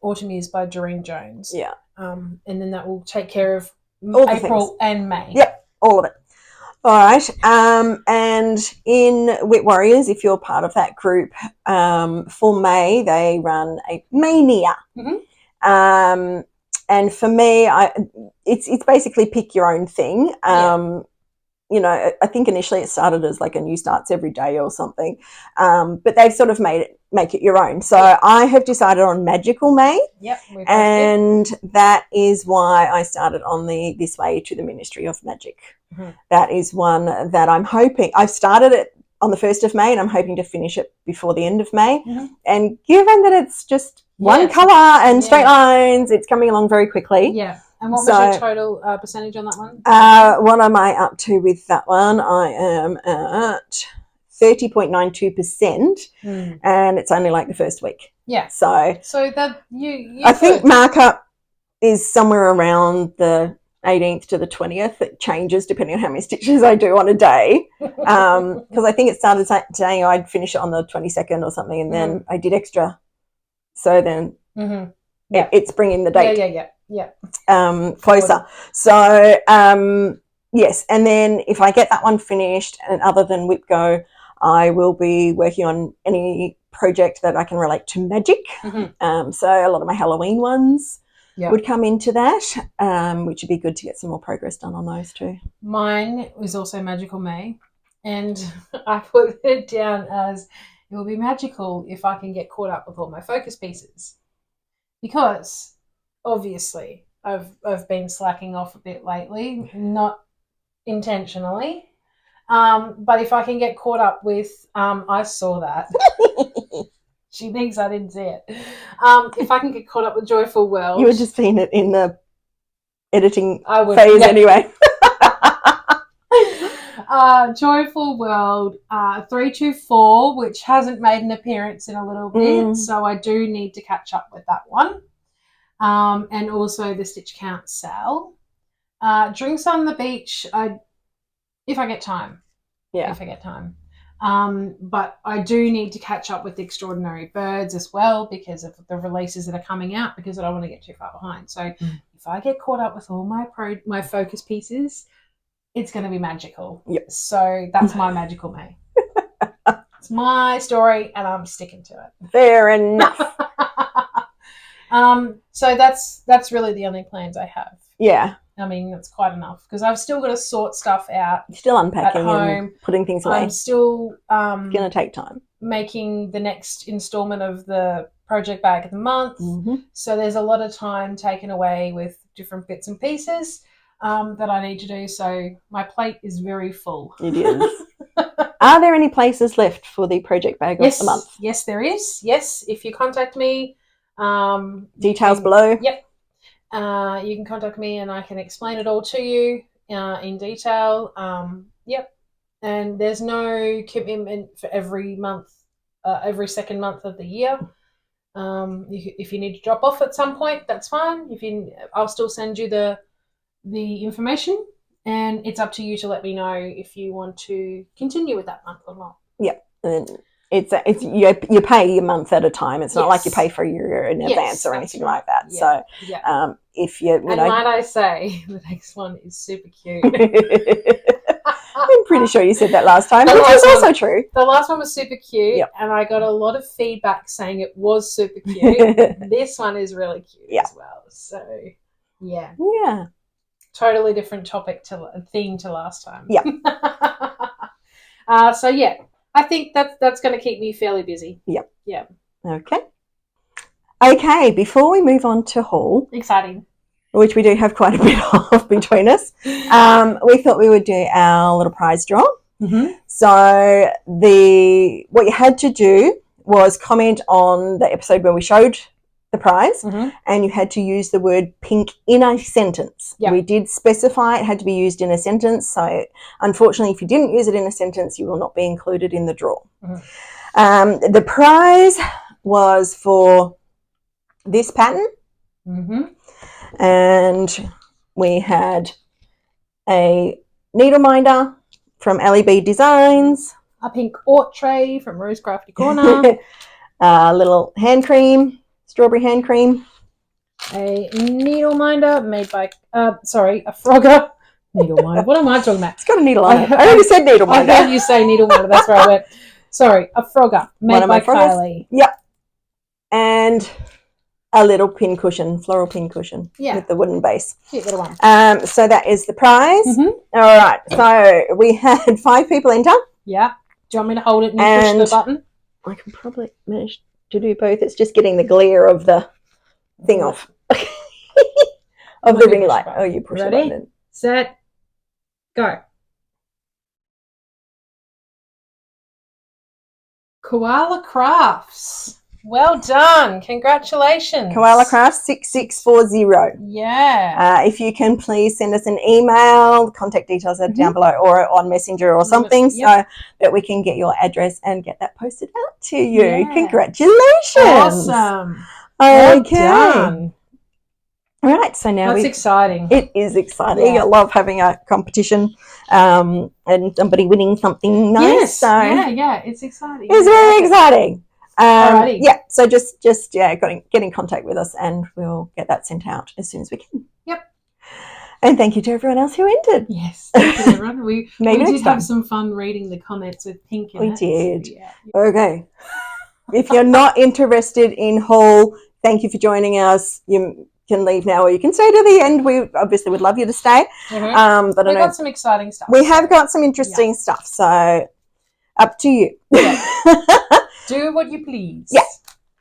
Autumn Is by Doreen Jones. Yeah. And then that will take care of all April and May. Yep, all of it. All right. And in Whip Warriors, if you're part of that group, for May, they run a Mania. And for me, it's basically pick your own thing. You know, I think initially it started as like a new starts every day or something, but they've sort of make it your own. So I have decided on Magical May. Yep. And that is why I started on the This Way to the Ministry of Magic. That is one that I'm hoping, I've started it on the 1st of May and I'm hoping to finish it before the end of May. And given that it's just one colour and straight lines, it's coming along very quickly. Yeah. And what was your total percentage on that one? What am I up to with that one? I am at 30.92%, and it's only like the first week. Yeah. So that you I think markup is somewhere around the 18th to the 20th. It changes depending on how many stitches I do on a day. Because I think it started saying I'd finish it on the 22nd or something, and then I did extra. So then it's bringing the date. Closer. So yes, and then if I get that one finished, and other than Whip Go, I will be working on any project that I can relate to magic. So a lot of my Halloween ones would come into that, which would be good to get some more progress done on those too. Mine was also Magical May, and I put it down as it will be magical if I can get caught up with all my focus pieces, because obviously I've been slacking off a bit lately, not intentionally, but if I can get caught up with I saw that she thinks I didn't see it. If I can get caught up with Joyful World, you were just seeing it in the editing phase anyway. Joyful World 324, which hasn't made an appearance in a little bit, so I do need to catch up with that one. And also the Stitch Count sale. Drinks on the Beach, if I get time. If I get time. But I do need to catch up with the Extraordinary Birds as well because of the releases that are coming out, because I don't want to get too far behind. So if I get caught up with all my focus pieces, it's going to be magical. So that's my Magical May. It's my story and I'm sticking to it. Fair enough. So that's really the only plans I have. Yeah. I mean, that's quite enough because I've still got to sort stuff out. You're still unpacking at home. And putting things away. I'm still it's going to take time. Making the next installment of the project bag of the month. So there's a lot of time taken away with different bits and pieces that I need to do. So my plate is very full. It is. Are there any places left for the project bag of the month? Yes, there is. Yes, if you contact me. Details below. Yep. You can contact me and I can explain it all to you in detail. And there's no commitment for every month, every second month of the year. If you need to drop off at some point, that's fine. I'll still send you the information, and it's up to you to let me know if you want to continue with that month or not. Yep. And it's you pay a month at a time. It's not like you pay for a year in advance or anything like that. Yeah. So if you might I say the next one is super cute. And pretty sure you said that last time, The which last is also one. true. The last one was super cute, Yep. and I got a lot of feedback saying it was super cute. This one is really cute as well. So, yeah. Yeah. Totally different theme to last time. Yeah. So, yeah, I think that's going to keep me fairly busy. Yep. Yeah. Okay, before we move on to haul, Exciting. which we do have quite a bit of between us, we thought we would do our little prize draw. Mm-hmm. So what you had to do was comment on the episode when we showed the prize, and you had to use the word pink in a sentence. Yep. We did specify it had to be used in a sentence, so unfortunately if you didn't use it in a sentence, you will not be included in the draw. The prize was for this pattern, and we had a needle minder from LEB Designs, a pink ort tray from Rose Crafty Corner, a little hand cream, strawberry hand cream, a needle minder made by a Frogger needle minder. What am I talking about? It's got a needle on it. I already said needle minder. I heard you say needle minder. That's where I went. Sorry, a Frogger made by Kylie. Yep. And a little pin cushion, floral pin cushion with the wooden base. Cute little one. So that is the prize. All right. So we had 5 people enter. Yeah. Do you want me to hold it and push the button? I can probably manage to do both. It's just getting the glare of the thing off. Of the ring light. Oh, you push the button. Ready? Set. Go. Koala Crafts. Well done. Congratulations. Koala Crafts 6640. Yeah. If you can please send us an email, contact details are down below, or on Messenger or something, so that we can get your address and get that posted out to you. Yeah. Congratulations. Awesome. Okay. Well done. All right, so now that's exciting. It is exciting. Yeah. I love having a competition and somebody winning something nice. Yes. So yeah, it's exciting. It's very exciting. Alrighty. Yeah, so just get in contact with us and we'll get that sent out as soon as we can. Yep. And thank you to everyone else who entered. Yes, thank you, everyone. We did have some fun reading the comments with Pink in it. We did. So, yeah. Okay. If you're not interested in haul, thank you for joining us. You can leave now or you can stay to the end. We obviously would love you to stay. But we've got some exciting stuff. We have got some interesting stuff, so up to you. Yeah. Do what you please. Yeah.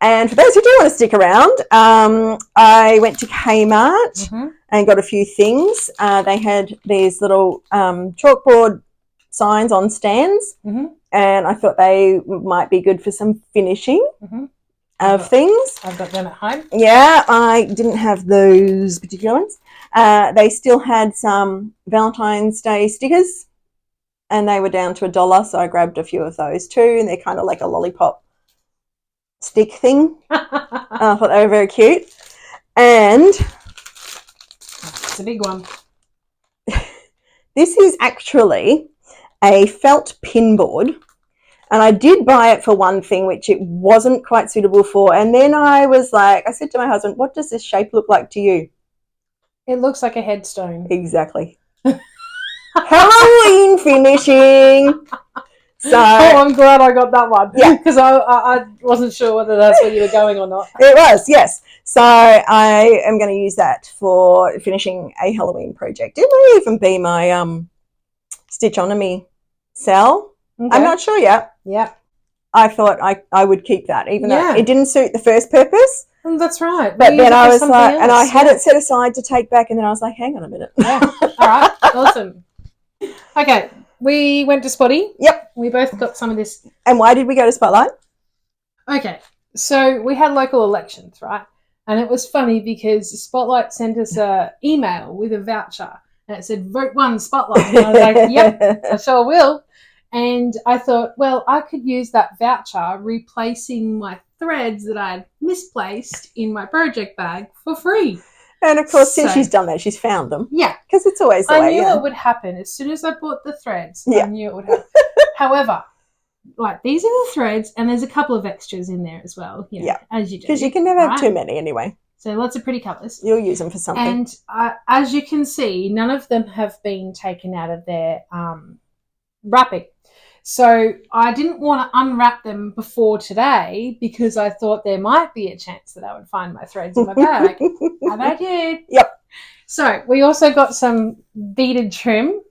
And for those who do want to stick around, I went to Kmart and got a few things. They had these little chalkboard signs on stands, and I thought they might be good for some finishing of things. I've got them at home. Yeah, I didn't have those particular ones. They still had some Valentine's Day stickers, and they were down to $1, so I grabbed a few of those too, and they're kind of like a lollipop stick thing. I thought they were very cute. And it's a big one. This is actually a felt pin board, and I did buy it for one thing which it wasn't quite suitable for, and then I said to my husband, what does this shape look like to you? It looks like a headstone. Exactly. Halloween finishing. So I'm glad I got that one. Yeah, because I wasn't sure whether that's where you were going or not. It was, yes. So I am going to use that for finishing a Halloween project. It may even be my Stitchonomy cell. Okay. I'm not sure yet. Yeah. I thought I would keep that, even though it didn't suit the first purpose. That's right. But then I was like, and I had it set aside to take back, and then I was like, hang on a minute. Yeah. All right. Awesome. Okay. We went to Spotty. Yep. We both got some of this. And why did we go to Spotlight? Okay. So we had local elections, right? And it was funny because Spotlight sent us an email with a voucher. And it said, vote 1 Spotlight. And I was like, yep, I sure will. And I thought, well, I could use that voucher replacing my threads that I had misplaced in my project bag for free. And of course, since she's done that, she's found them. Yeah. Because it's always the way. I knew it would happen. As soon as I bought the threads, I knew it would happen. However, like, these are the threads, and there's a couple of extras in there as well, you know, as you do. Because you can never have too many anyway. So lots of pretty colours. You'll use them for something. And as you can see, none of them have been taken out of their wrapping. So I didn't want to unwrap them before today because I thought there might be a chance that I would find my threads in my bag. And I did. Yep. So we also got some beaded trim.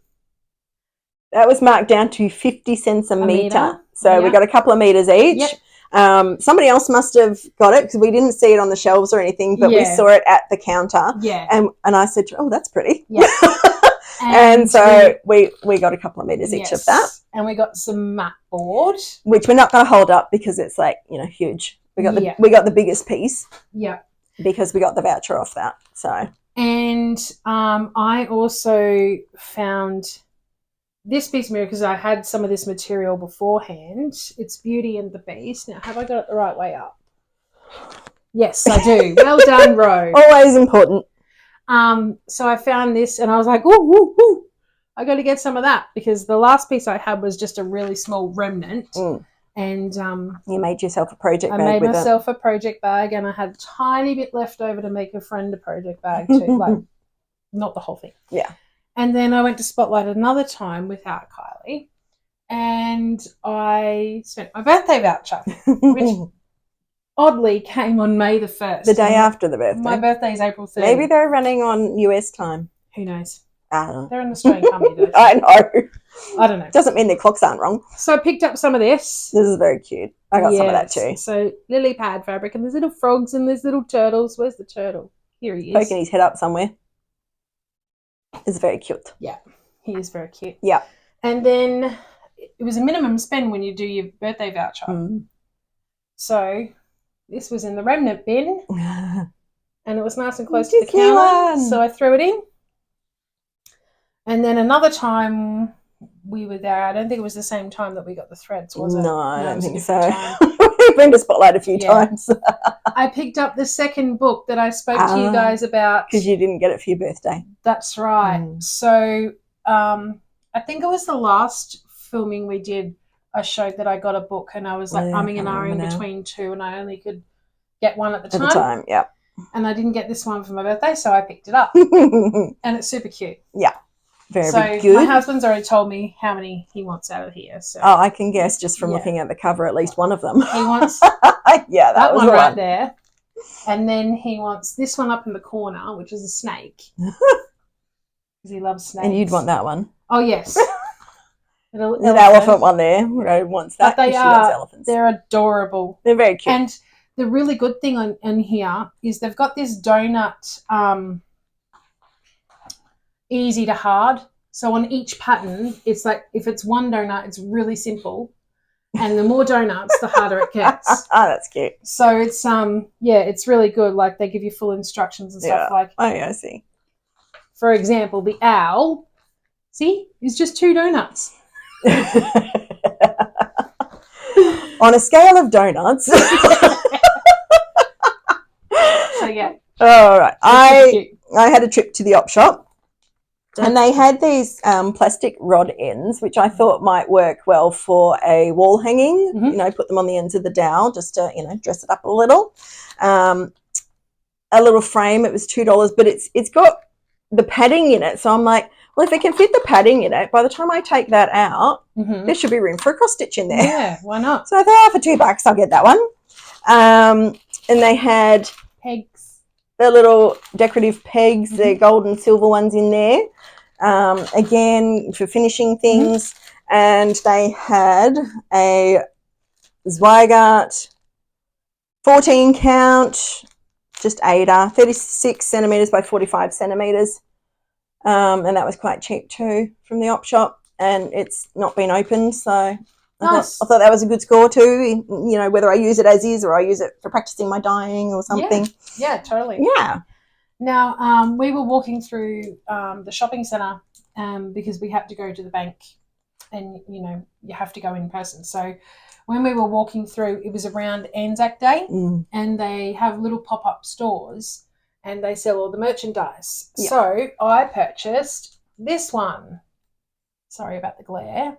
That was marked down to 50 cents a metre. So Yep. we got a couple of metres each. Yep. Somebody else must have got it because we didn't see it on the shelves or anything, but we saw it at the counter. Yeah. And I said, oh, that's pretty. Yeah. And so we got a couple of metres each of that. And we got some mat board. Which we're not going to hold up because it's like, huge. We got the biggest piece. Yeah. Because we got the voucher off that. So. And I also found this piece of mirror because I had some of this material beforehand. It's Beauty and the Beast. Now, have I got it the right way up? Yes, I do. Well done, Ro. Always important. So I found this and I was like, ooh, I got to get some of that because the last piece I had was just a really small remnant. And you made yourself a project bag. I made myself a project bag and I had a tiny bit left over to make a friend a project bag too. Like, not the whole thing. Yeah. And then I went to Spotlight another time without Kylie and I spent my birthday voucher, which oddly came on May the 1st. The day after the birthday. My birthday is April 3rd. Maybe they're running on US time. Who knows? I don't know. They're an Australian company though. I know. I don't know. Doesn't mean their clocks aren't wrong. So I picked up some of this. This is very cute. I got some of that too. So lily pad fabric and there's little frogs and there's little turtles. Where's the turtle? Here he is. Poking his head up somewhere. It's very cute. Yeah, he is very cute. Yeah. And then it was a minimum spend when you do your birthday voucher. So this was in the remnant bin and it was nice and close to the counter. So I threw it in. And then another time we were there, I don't think it was the same time that we got the threads, was it? No, I don't think so. Time. We've been to Spotlight a few times. I picked up the second book that I spoke to you guys about. Because you didn't get it for your birthday. That's right. So I think it was the last filming we did. I showed that I got a book and I was like umming and ahhing between two and I only could get one at the time. Yeah. And I didn't get this one for my birthday, so I picked it up. And it's super cute. Yeah. Very so good. My husband's already told me how many he wants out of here. So. Oh, I can guess just from looking at the cover, at least one of them. He wants that was one right there. And then he wants this one up in the corner, which is a snake. Because he loves snakes. And you'd want that one. Oh, yes. There's an elephant one there. Ro wants that. But they're adorable. They're very cute. And the really good thing on here is they've got this donut easy to hard. So on each pattern, it's like if it's one donut, it's really simple. And the more donuts, the harder it gets. Oh, that's cute. So it's it's really good. Like they give you full instructions and stuff like. Oh, yeah, I see. For example, the owl, see, is just 2 donuts. On a scale of donuts. So yeah. All right. I had a trip to the op shop. And they had these plastic rod ends, which I thought might work well for a wall hanging. Put them on the ends of the dowel just to, dress it up a little. A little frame, it was $2, but it's got the padding in it. So I'm like, well, if it can fit the padding in it, by the time I take that out, there should be room for a cross stitch in there. Yeah, why not? So I thought, for $2, I'll get that one. And they had pegs. The little decorative pegs, the gold and silver ones in there. Again, for finishing things. And they had a Zweigart 14 count, just Ada, 36 centimetres by 45 centimetres. And that was quite cheap too from the op shop. And it's not been opened, so I thought that was a good score too. Whether I use it as is or I use it for practicing my dyeing or something. Yeah, totally. Yeah. Now, we were walking through the shopping centre because we had to go to the bank and, you have to go in person. So when we were walking through, it was around Anzac Day and they have little pop-up stores and they sell all the merchandise. Yeah. So I purchased this one. Sorry about the glare.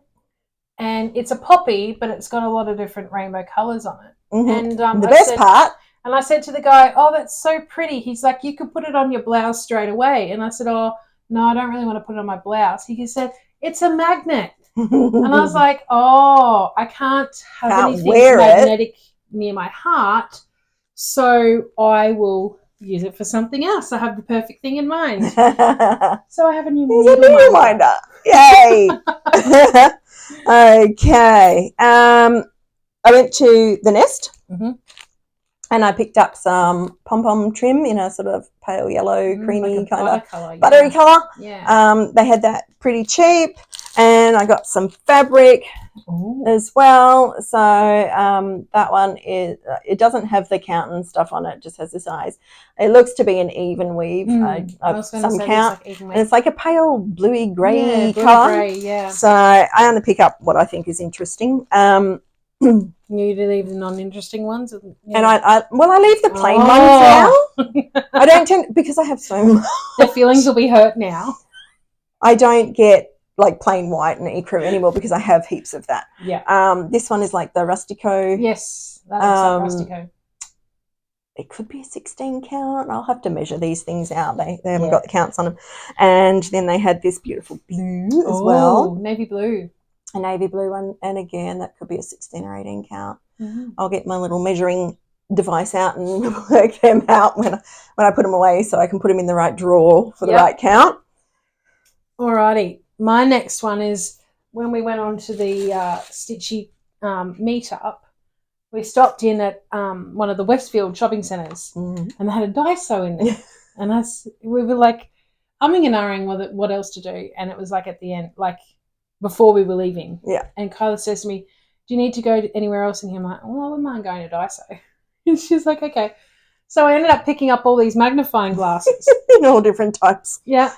And it's a poppy, but it's got a lot of different rainbow colours on it. And the best part. And I said to the guy, oh, that's so pretty. He's like, you could put it on your blouse straight away. And I said, oh, no, I don't really want to put it on my blouse. He said, it's a magnet. And I was like, oh, I can't have anything magnetic near my heart, so I will use it for something else. I have the perfect thing in mind. So I have a new needle minder. Yay! Okay. I went to the Nest, and I picked up some pom-pom trim in a sort of pale yellow, creamy like kind of colour, buttery colour. Yeah. They had that pretty cheap, and I got some fabric as well. So that one is, it doesn't have the Congdon stuff on it, just has the size. It looks to be an even weave of some count. Like and it's like a pale bluey grey colour. Yeah. So I only pick up what I think is interesting. You leave the non-interesting ones, and I leave the plain ones now. I don't tend, because I have so much. Their feelings will be hurt now. I don't get like plain white and ecru anymore because I have heaps of that. Yeah. This one is like the Rustico. Yes, that looks like Rustico. It could be a 16 count. I'll have to measure these things out. They haven't got the counts on them. And then they had this beautiful blue as well. Navy blue. A navy blue one, and again that could be a 16 or 18 count. I'll get my little measuring device out and work them out when I put them away, so I can put them in the right drawer for the right count. Alrighty, my next one is when we went on to the Stitchy meetup. We stopped in at one of the Westfield shopping centres, and they had a Daiso in there, and we were like umming and ahhing what else to do, and it was like at the end, like before we were leaving. Yeah. And Kyla says to me, do you need to go anywhere else in here? I'm like, well, I wouldn't mind going to Daiso. And she's like, okay. So I ended up picking up all these magnifying glasses. In all different types. Yeah.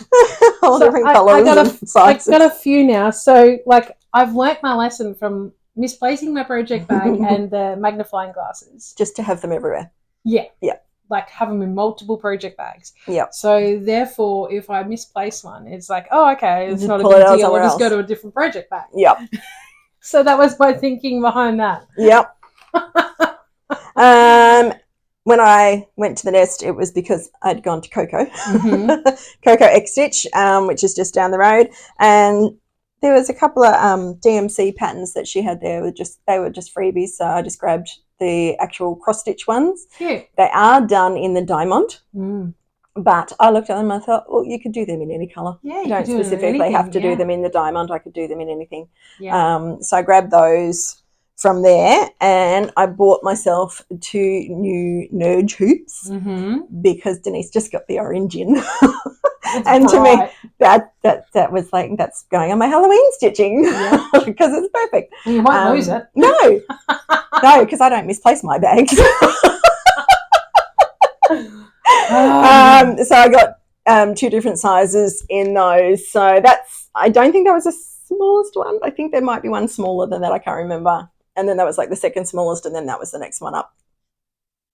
All different colours and sizes. I've got a few now. So, like, I've learnt my lesson from misplacing my project bag and the magnifying glasses. Just to have them everywhere. Yeah. Yeah. Like, have them in multiple project bags. Yeah. So, therefore, if I misplace one, it's like, oh, okay, it's not a big deal. I'll just go to a different project bag. Yep. So, that was my thinking behind that. Yep. When I went to the Nest, it was because I'd gone to Coco. Coco X Stitch, which is just down the road. And there was a couple of DMC patterns that she had there. They were just freebies, so I just grabbed the actual cross-stitch ones. Cute. They are done in the diamond, but I looked at them and I thought, well, you could do them in any colour. Yeah, you don't specifically have to do them in the diamond. I could do them in anything. Yeah. So I grabbed those from there, and I bought myself 2 new Nurge hoops because Denise just got the orange in. And to me, that was like, that's going on my Halloween stitching because it's perfect. You won't lose it. No, because I don't misplace my bags. So I got 2 different sizes in those. So I don't think that was the smallest one. I think there might be one smaller than that. I can't remember. And then that was like the second smallest, and then that was the next one up.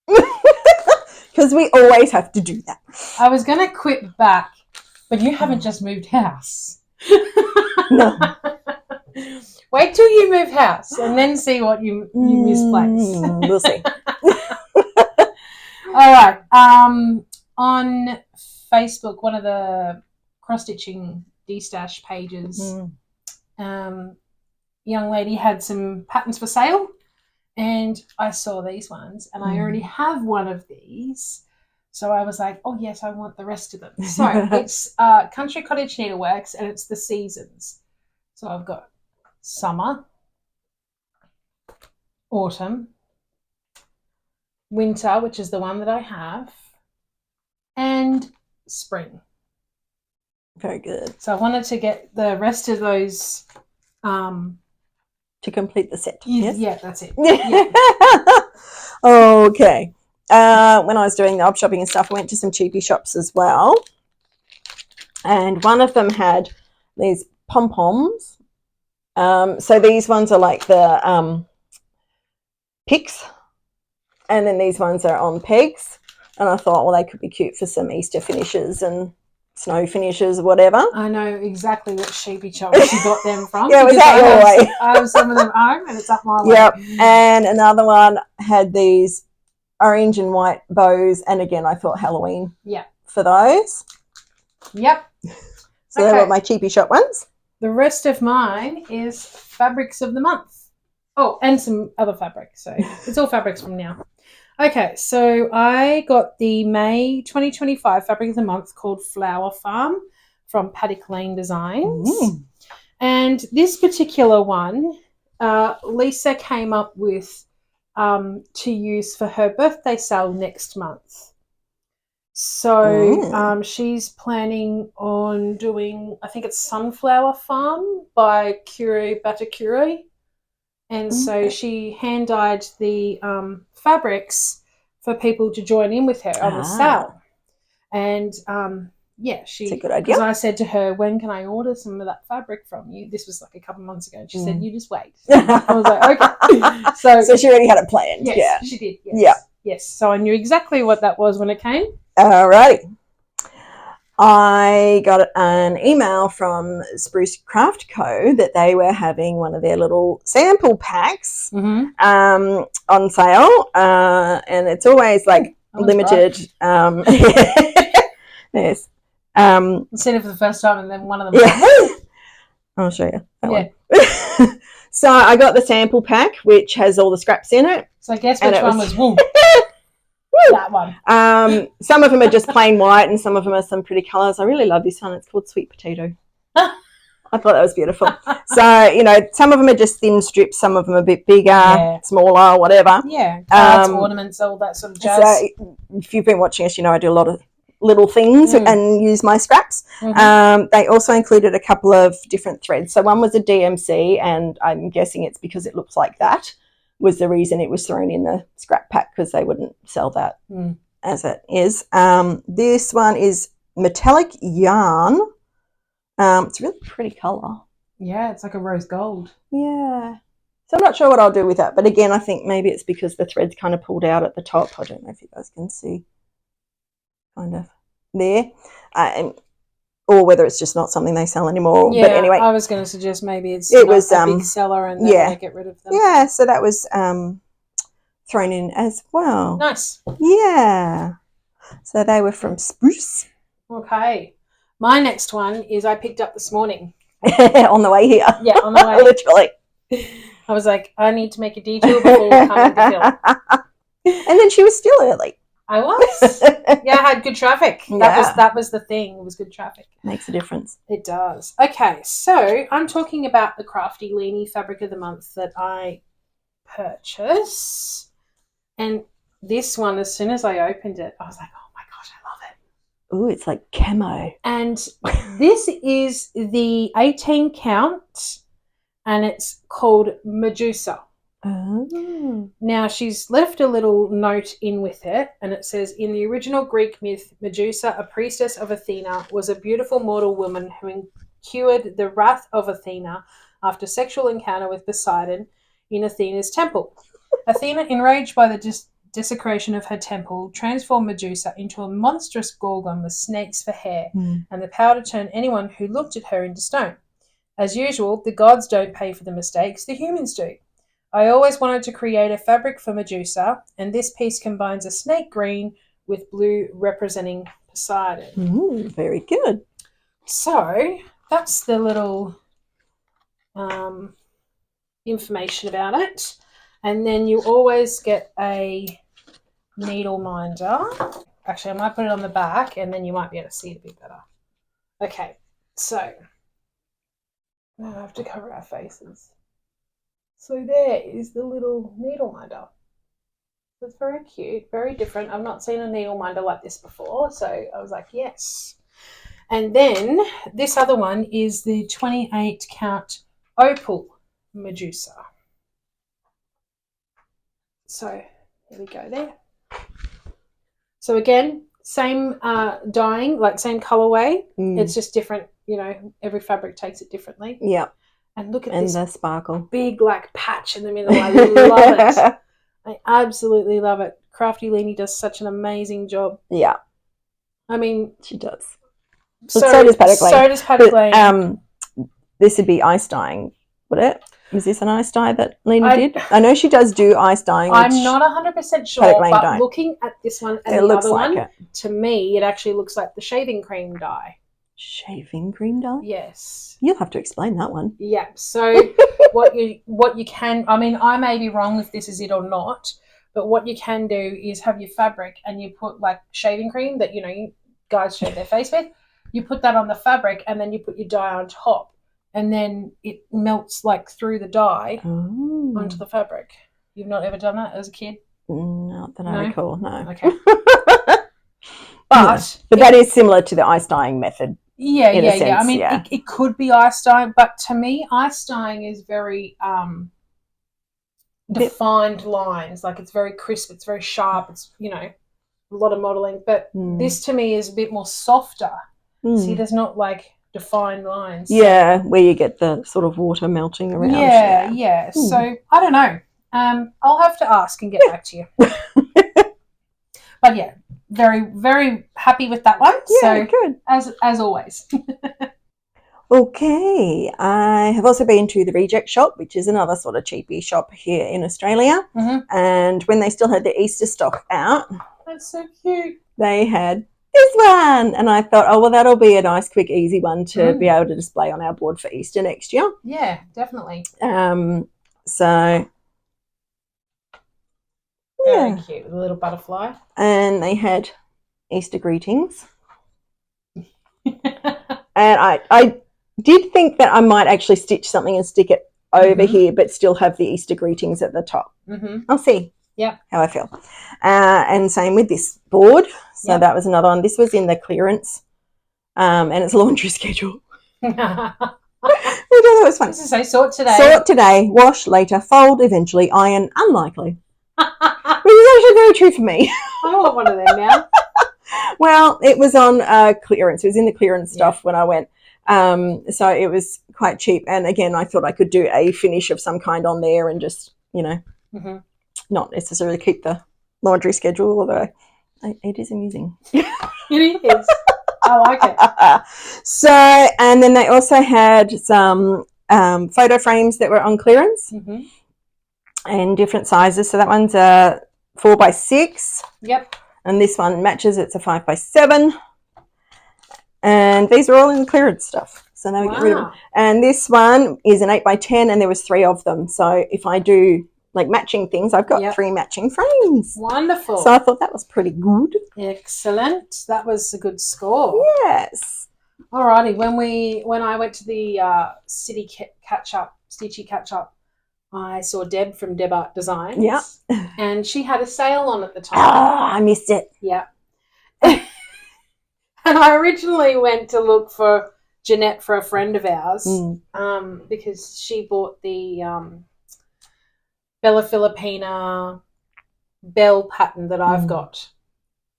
Because we always have to do that. I was going to quip back, but you haven't just moved house. No. Wait till you move house and then see what you misplace. We'll see. All right. On Facebook, one of the cross-stitching D-stash pages, young lady had some patterns for sale, and I saw these ones, and I already have one of these, so I was like, oh yes, I want the rest of them. So it's Country Cottage Needleworks, and it's the seasons. So I've got summer, autumn, winter, which is the one that I have, and spring. Very good. So I wanted to get the rest of those to complete the set. Yes? Yeah, that's it. Okay. When I was doing the op shopping and stuff, I went to some cheapy shops as well. And one of them had these pom-poms. So these ones are like the picks. And then these ones are on pegs. And I thought, well, they could be cute for some Easter finishes and snow finishes or whatever. I know exactly what sheepy shop she got them from. Yeah, was that your way? I have some of them home, and it's up my way. Yep. And another one had these orange and white bows, and again, I thought Halloween. Yeah. For those. Yep. So they were my cheapy shop ones. the rest of mine is fabrics of the month. Oh, and some other fabrics. So it's all fabrics from now. Okay, so I got the May 2025 fabric of the month called Flower Farm from Paddock Lane Designs. And this particular one, Lisa came up with to use for her birthday sale next month. So she's planning on doing, I think it's Sunflower Farm by Kure Batakure. And so she hand-dyed the fabrics for people to join in with her on the sale. And, that's a good idea. Because I said to her, when can I order some of that fabric from you? This was like a couple of months ago. And she said, you just wait. I was like, okay. So she already had it planned. Yes, she did. Yes. Yes. So I knew exactly what that was when it came. All right. I got an email from Spruce Craft Co. that they were having one of their little sample packs on sale, and it's always like limited. Yes. Seen it for the first time, and then one of them. Yeah. I'll show you that one. So I got the sample pack, which has all the scraps in it. So guess which one was wool. That one. Some of them are just plain white and some of them are some pretty colours. I really love this one. It's called Sweet Potato. I thought that was beautiful. So, some of them are just thin strips, some of them are a bit bigger, smaller, whatever. Yeah, cards, ornaments, all that sort of jazz. So if you've been watching us, I do a lot of little things and use my scraps. They also included a couple of different threads. So one was a DMC, and I'm guessing it's because it looks like that was the reason it was thrown in the scrap pack, because they wouldn't sell that as it is. This one is metallic yarn. It's a really pretty colour. Yeah, it's like a rose gold. Yeah. So I'm not sure what I'll do with that. But again, I think maybe it's because the thread's kind of pulled out at the top. I don't know if you guys can see kind of there. Or whether it's just not something they sell anymore. Yeah, but anyway, I was going to suggest maybe it was a big seller and they want to get rid of them. Yeah, so that was thrown in as well. Nice. Yeah. So they were from Spruce. Okay. My next one is I picked up this morning. On the way here. Yeah, on the way. Literally. I was like, I need to make a detour before coming to film. And then she was still early. I was. Yeah, I had good traffic. That was the thing. It was good traffic. Makes a difference. It does. Okay, so I'm talking about the Crafty Leanie Fabric of the Month that I purchased. And this one, as soon as I opened it, I was like, oh my gosh, I love it. Ooh, it's like camo. And this is the 18 count, and it's called Medusa. Oh. Now, she's left a little note in with it, and it says, in the original Greek myth, Medusa, a priestess of Athena, was a beautiful mortal woman who incurred the wrath of Athena after sexual encounter with Poseidon in Athena's temple. Athena, enraged by the desecration of her temple, transformed Medusa into a monstrous gorgon with snakes for hair and the power to turn anyone who looked at her into stone. As usual, the gods don't pay for the mistakes, the humans do. I always wanted to create a fabric for Medusa, and this piece combines a snake green with blue representing Poseidon. Ooh, very good. So that's the little information about it. And then you always get a needle minder. Actually, I might put it on the back, and then you might be able to see it a bit better. Okay, so now I have to cover our faces. So there is the little needle minder. It's very cute, very different. I've not seen a needle minder like this before, so I was like, yes. And then this other one is the 28 count opal Medusa. So here we go there. So again, same dyeing, like same colorway. It's just different, every fabric takes it differently. Yeah. And look at this the sparkle. Big like patch in the middle. I love it. I absolutely love it. Crafty Leanie does such an amazing job. Yeah. I mean, she does. So does Paddock Lane. So does Paddock Lane. This would be ice dyeing, would it? Was this an ice dye that Lena did? I know she does do ice dyeing. I'm not 100% sure, but looking at this one and the other one, to me, it actually looks like the shaving cream dye. Shaving cream dye? Yes. You'll have to explain that one. Yeah. So what you can, I mean, I may be wrong if this is it or not, but what you can do is have your fabric and you put like shaving cream that, you guys shave their face with. You put that on the fabric and then you put your dye on top, and then it melts like through the dye onto the fabric. You've not ever done that as a kid? Not that I recall, no. Okay. But that is similar to the ice dyeing method. Yeah. I mean, it could be ice dyeing, but to me, ice dyeing is very defined lines. Like, it's very crisp, it's very sharp, it's, a lot of modelling. But this to me is a bit more softer. See, there's not like defined lines. Yeah, where you get the sort of water melting around. Yeah. So I don't know. I'll have to ask and get back to you. But yeah, very, very happy with that one. Yeah, so good. As always. Okay, I have also been to the Reject Shop, which is another sort of cheapy shop here in Australia. And when they still had the Easter stock out, that's so cute. They had this one, and I thought, oh well, that'll be a nice, quick, easy one to be able to display on our board for Easter next year. Yeah, definitely. So. Very cute, with a little butterfly. And they had Easter greetings. And I did think that I might actually stitch something and stick it over here, but still have the Easter greetings at the top. I'll see how I feel. And same with this board. So that was another one. This was in the clearance, and it's a laundry schedule. Which I thought was fun. This is so sort today. Sort today, wash later, fold eventually, iron unlikely. Which is actually very true for me. I want one of them now. Well, it was on clearance. It was in the clearance stuff when I went. So it was quite cheap. And again, I thought I could do a finish of some kind on there and just, not necessarily keep the laundry schedule, although it is amusing. It is. I like it. So, and then they also had some photo frames that were on clearance. And different sizes. So that one's a 4x6. Yep. And this one matches. It's a 5x7. And these are all in the clearance stuff. So now we get rid of them. And this one is an 8x10, and there was 3 of them. So if I do like matching things, I've got 3 matching frames. Wonderful. So I thought that was pretty good. Excellent. That was a good score. Yes. Alrighty. When I went to the Stitchy catch up, I saw Deb from Deb Art Designs. Yeah. And she had a sale on at the time. Oh, I missed it. Yeah. And I originally went to look for Jeanette for a friend of ours because she bought the Bella Filipina bell pattern that I've got.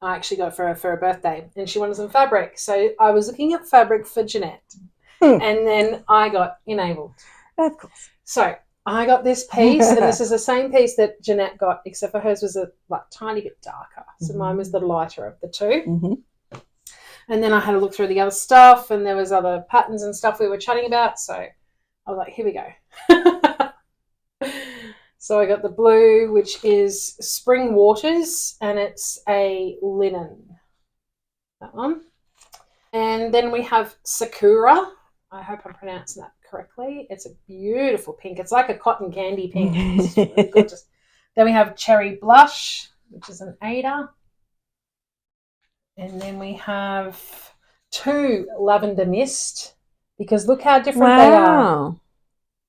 I actually got for her birthday, and she wanted some fabric. So I was looking at fabric for Jeanette, and then I got enabled. Of course. So I got this piece, and this is the same piece that Jeanette got, except for hers was a tiny bit darker. So mine was the lighter of the two. And then I had to look through the other stuff, and there was other patterns and stuff we were chatting about. So I was like, here we go. So I got the blue, which is Spring Waters, and it's a linen. That one. And then we have Sakura. I hope I'm pronouncing that correctly. It's a beautiful pink. It's like a cotton candy pink. It's really gorgeous. Then we have Cherry Blush, which is an 8er. And then we have 2 Lavender Mist, because look how different they are.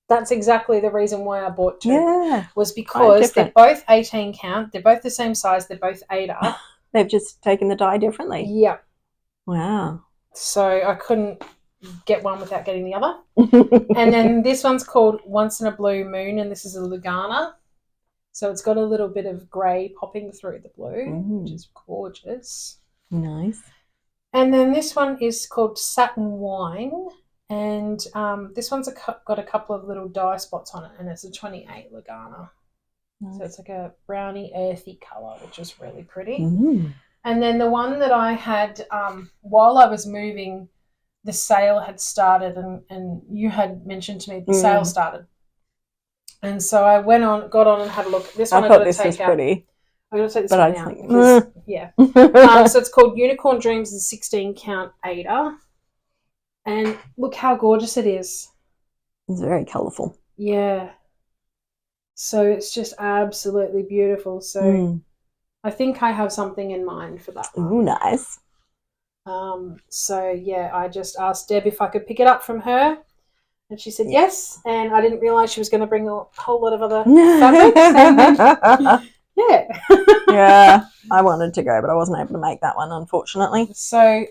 That's exactly the reason why I bought 2. Yeah. Was because they're both 18 count. They're both the same size. They're both 8er. They've just taken the dye differently. Yeah. Wow. So I couldn't get one without getting the other. And then this one's called Once in a Blue Moon, and this is a Lugana. So it's got a little bit of grey popping through the blue, which is gorgeous. Nice. And then this one is called Satin Wine, and this one's got a couple of little dye spots on it, and it's a 28 Lugana. Nice. So it's like a browny earthy colour, which is really pretty. And then the one that I had while I was moving, the sale had started, and you had mentioned to me the sale started. And so I got on and had a look. This one I thought this was pretty. I'm going to take this one out because, so it's called Unicorn Dreams, the 16 count 8er. And look how gorgeous it is. It's very colourful. Yeah. So it's just absolutely beautiful. So I think I have something in mind for that one. Ooh, nice. So yeah, I just asked Deb if I could pick it up from her, and she said yes. And I didn't realise she was going to bring a whole lot of other fabrics. Yeah, I wanted to go, but I wasn't able to make that one, unfortunately. So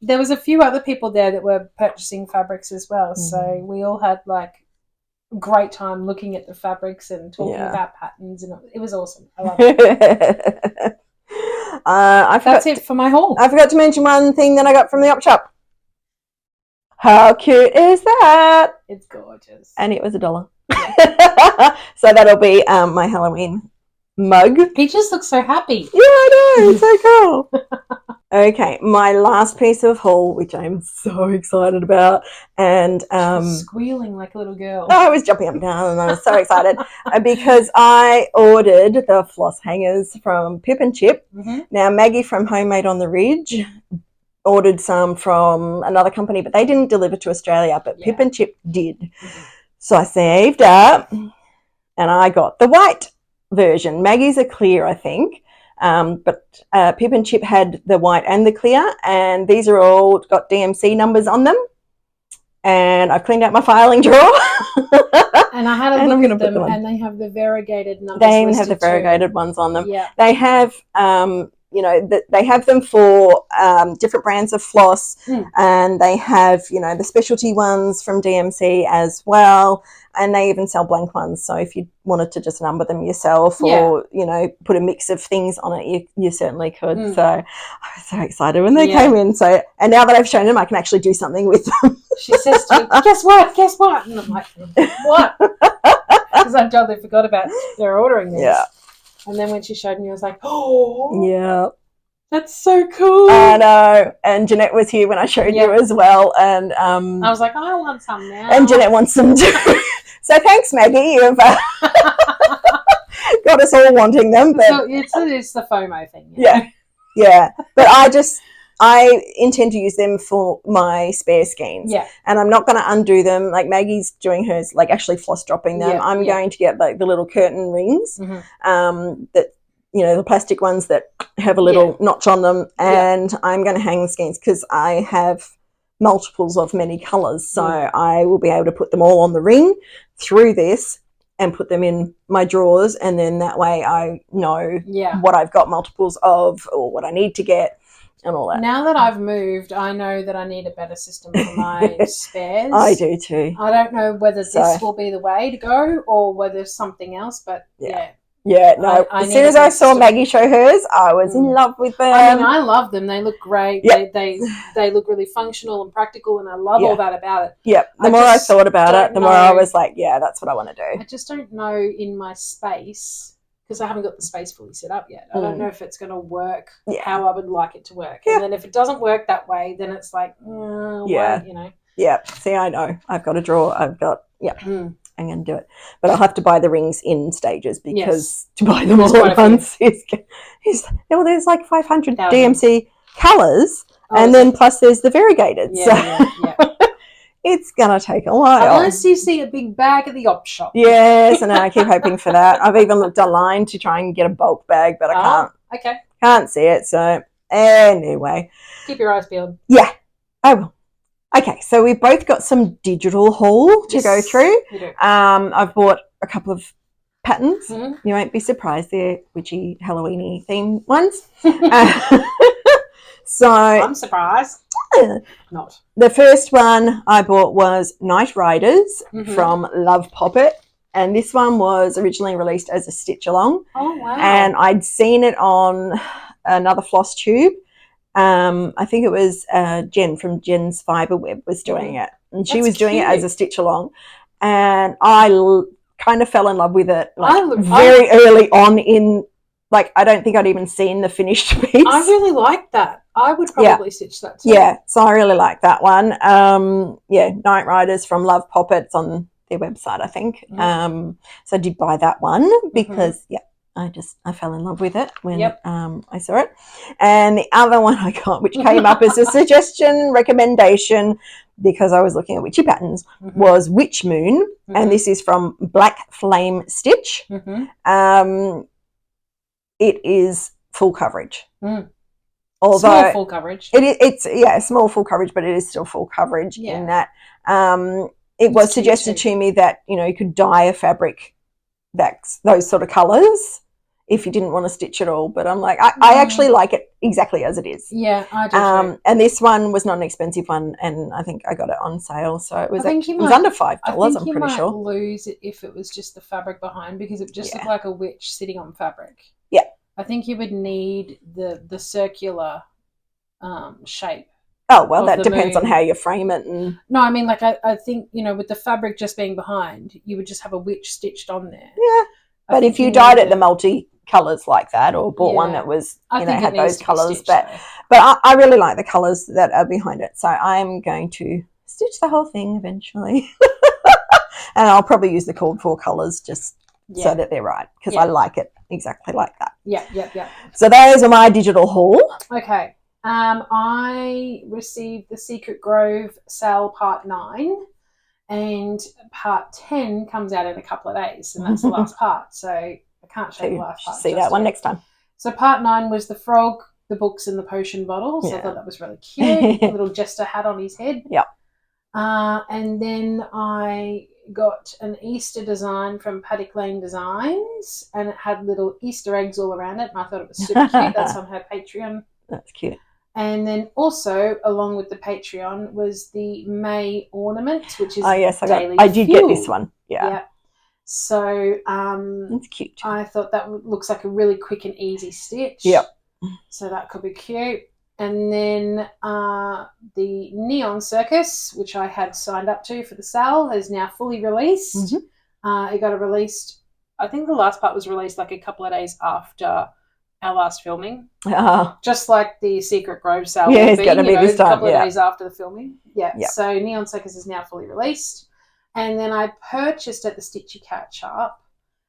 there was a few other people there that were purchasing fabrics as well. So we all had like a great time looking at the fabrics and talking about patterns, and it was awesome. I love it. That's it for my haul. I forgot to mention one thing that I got from the op shop. How cute is that? It's gorgeous. And it was $1. So that'll be my Halloween mug. He just looks so happy. Yeah, I know. It's so cool. Okay, my last piece of haul, which I'm so excited about, and she was squealing like a little girl. I was jumping up and down, and I was so excited because I ordered the floss hangers from Pip and Chip. Now, Maggie from Homemade on the Ridge ordered some from another company, but they didn't deliver to Australia, but Pip and Chip did. So I saved up, and I got the white version. Maggie's a clear, I think. But Pip and Chip had the white and the clear, and these are all got DMC numbers on them. And I've cleaned out my filing drawer. And I had a look at them, and they have the variegated numbers. They even have the variegated ones on them. Yeah. They have, they have them for different brands of floss, and they have, the specialty ones from DMC as well. And they even sell blank ones. So if you wanted to just number them yourself or, put a mix of things on it, you certainly could. So I was so excited when they came in. So, and now that I've shown them, I can actually do something with them. She says to me, guess what? And I'm like, what? Because I totally forgot about they're ordering this. Yeah. And then when she showed me, I was like, oh. Yeah. That's so cool. I know. And Jeanette was here when I showed you as well. And I was like, I want some now. And Jeanette wants some too. So thanks, Maggie. You've got us all wanting them. But so it's the FOMO thing. Yeah. But I intend to use them for my spare skeins. Yeah. And I'm not going to undo them. Like Maggie's doing hers, like actually floss dropping them. I'm going to get like the little curtain rings that, the plastic ones that have a little notch on them. And I'm going to hang the skeins because I have multiples of many colours. So I will be able to put them all on the ring through this and put them in my drawers. And then that way I know what I've got multiples of or what I need to get. And all that. Now that I've moved, I know that I need a better system for my spares. I do too. I don't know whether this will be the way to go or whether something else, but Yeah, no. As soon as I saw Maggie show hers, I was in love with them. I mean, I love them. They look great. Yep. They look really functional and practical, and I love all that about it. Yep. The more I thought about it, the more I was like, yeah, that's what I want to do. I just don't know in my space, because I haven't got the space fully set up yet. I don't know if it's going to work how I would like it to work. And then if it doesn't work that way, then it's like, what, Yeah. See, I know. I've got a drawer. I'm going to do it. But I'll have to buy the rings in stages because to buy them all at once there's like 500 DMC colours and then plus there's the variegated. It's going to take a while. Unless you see a big bag at the op shop. Yes, and I keep hoping for that. I've even looked online to try and get a bulk bag, but I can't. Okay. Can't see it, so anyway. Keep your eyes peeled. Yeah, I will. Okay, so we've both got some digital haul to go through. We do. I've bought a couple of patterns. You won't be surprised. They're witchy, Halloween-y themed ones. So I'm surprised. Not. The first one I bought was Night Riders from Love Poppet. And this one was originally released as a stitch along. Oh, wow. And I'd seen it on another Flosstube. I think it was Jen from Jen's Fibre Web was doing it. And she was doing it as a stitch along. And I kind of fell in love with it very early on in, like, I don't think I'd even seen the finished piece. I really like that. I would probably stitch that too. Yeah, so I really like that one. Night Riders from Love Poppet. It's on their website, I think. So I did buy that one because, I fell in love with it when Yep. I saw it. And the other one I got, which came up as a suggestion, recommendation, because I was looking at witchy patterns, was Witch Moon. And this is from Black Flame Stitch. It is full coverage. Although small full coverage. It's small full coverage, but it is still full coverage in that it was suggested to me that, you know, you could dye a fabric that's those sort of colours if you didn't want to stitch it all. But I'm like, I actually like it exactly as it is. Yeah, I do too. And this one was not an expensive one, and I think I got it on sale, so it was under $5. I'm pretty sure. You might lose it if it was just the fabric behind, because it just looked like a witch sitting on fabric. Yeah, I think you would need the circular shape. Oh, well, that depends on how you frame it. And no, I mean, like, I think, you know, with the fabric just being behind, you would just have a witch stitched on there. Yeah, but if you dyed it the multi-colours like that, or bought one that was, had those colours, but I really like the colours that are behind it, so I'm going to stitch the whole thing eventually. And I'll probably use the called for colours just so that they're right, because I like it exactly like that. Yeah. So those are my digital haul. Okay. I received the Secret Grove sale part 9, and part 10 comes out in a couple of days, and that's the last part. So I can't show the last part. See that one next time. So part 9 was the frog, the books, and the potion bottles. So I thought that was really cute. A little jester hat on his head. Yep. And then I got an Easter design from Paddock Lane Designs, and it had little Easter eggs all around it, and I thought it was super cute. That's on her Patreon. That's cute. And then also, along with the Patreon, was the May ornament, which is I did get this one. Yeah. So it's cute. I thought that looks like a really quick and easy stitch. Yep. So that could be cute. And then the Neon Circus, which I had signed up to for the sale, is now fully released. It got released, I think the last part was released like a couple of days after our last filming. Just like the Secret Grove sale. Yeah, it's going to be this time. A couple of days after the filming. Yeah. So Neon Circus is now fully released. And then I purchased at the Stitchy Catch Up,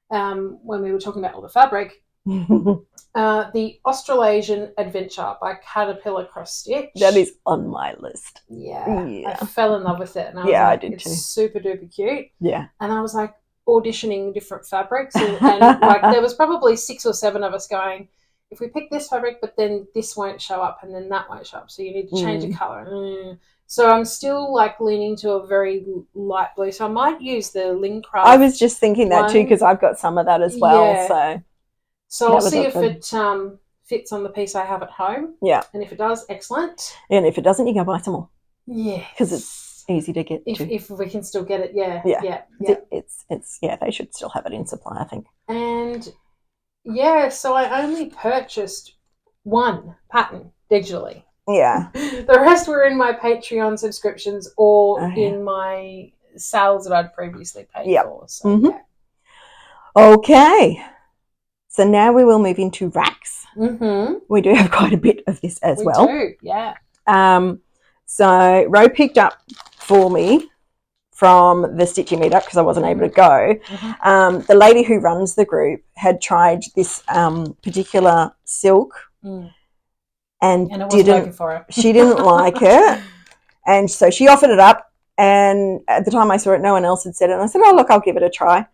when we were talking about all the fabric, the Australasian Adventure by Caterpillar Cross Stitch. That is on my list. Yeah. I fell in love with it. And I was like, I did too. It's super duper cute. Yeah. And I was like auditioning different fabrics. And like there was probably 6 or 7 of us going, if we pick this fabric, but then this won't show up and then that won't show up. So you need to change the colour. So I'm still like leaning to a very light blue. So I might use the Lincraft. I was just thinking that too, because I've got some of that as well. Yeah. So I'll see if it fits on the piece I have at home. Yeah. And if it does, excellent. And if it doesn't, you can buy some more. Yeah. Because it's easy to get if we can still get it. Yeah. It's they should still have it in supply, I think. And so I only purchased one pattern digitally. Yeah. The rest were in my Patreon subscriptions or in my sales that I'd previously paid for. So, Okay. So now we will move into RAK'S. We do have quite a bit of this as well. We do, yeah. So Ro picked up for me from the Stitchy meetup because I wasn't able to go. The lady who runs the group had tried this particular silk and it wasn't working for her. She didn't like it, and so she offered it up. And at the time I saw it, no one else had said it. And I said, "Oh, look, I'll give it a try,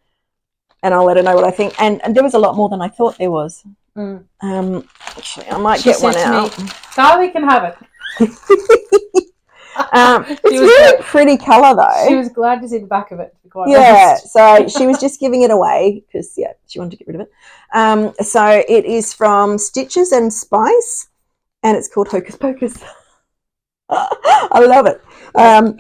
and I'll let her know what I think." And there was a lot more than I thought there was. Actually, I might get one out. Carly can have it. It's really pretty colour though. She was glad to see the back of it. To be quite honest. So she was just giving it away because she wanted to get rid of it. So it is from Stitches and Spice, and it's called Hocus Pocus. I love it.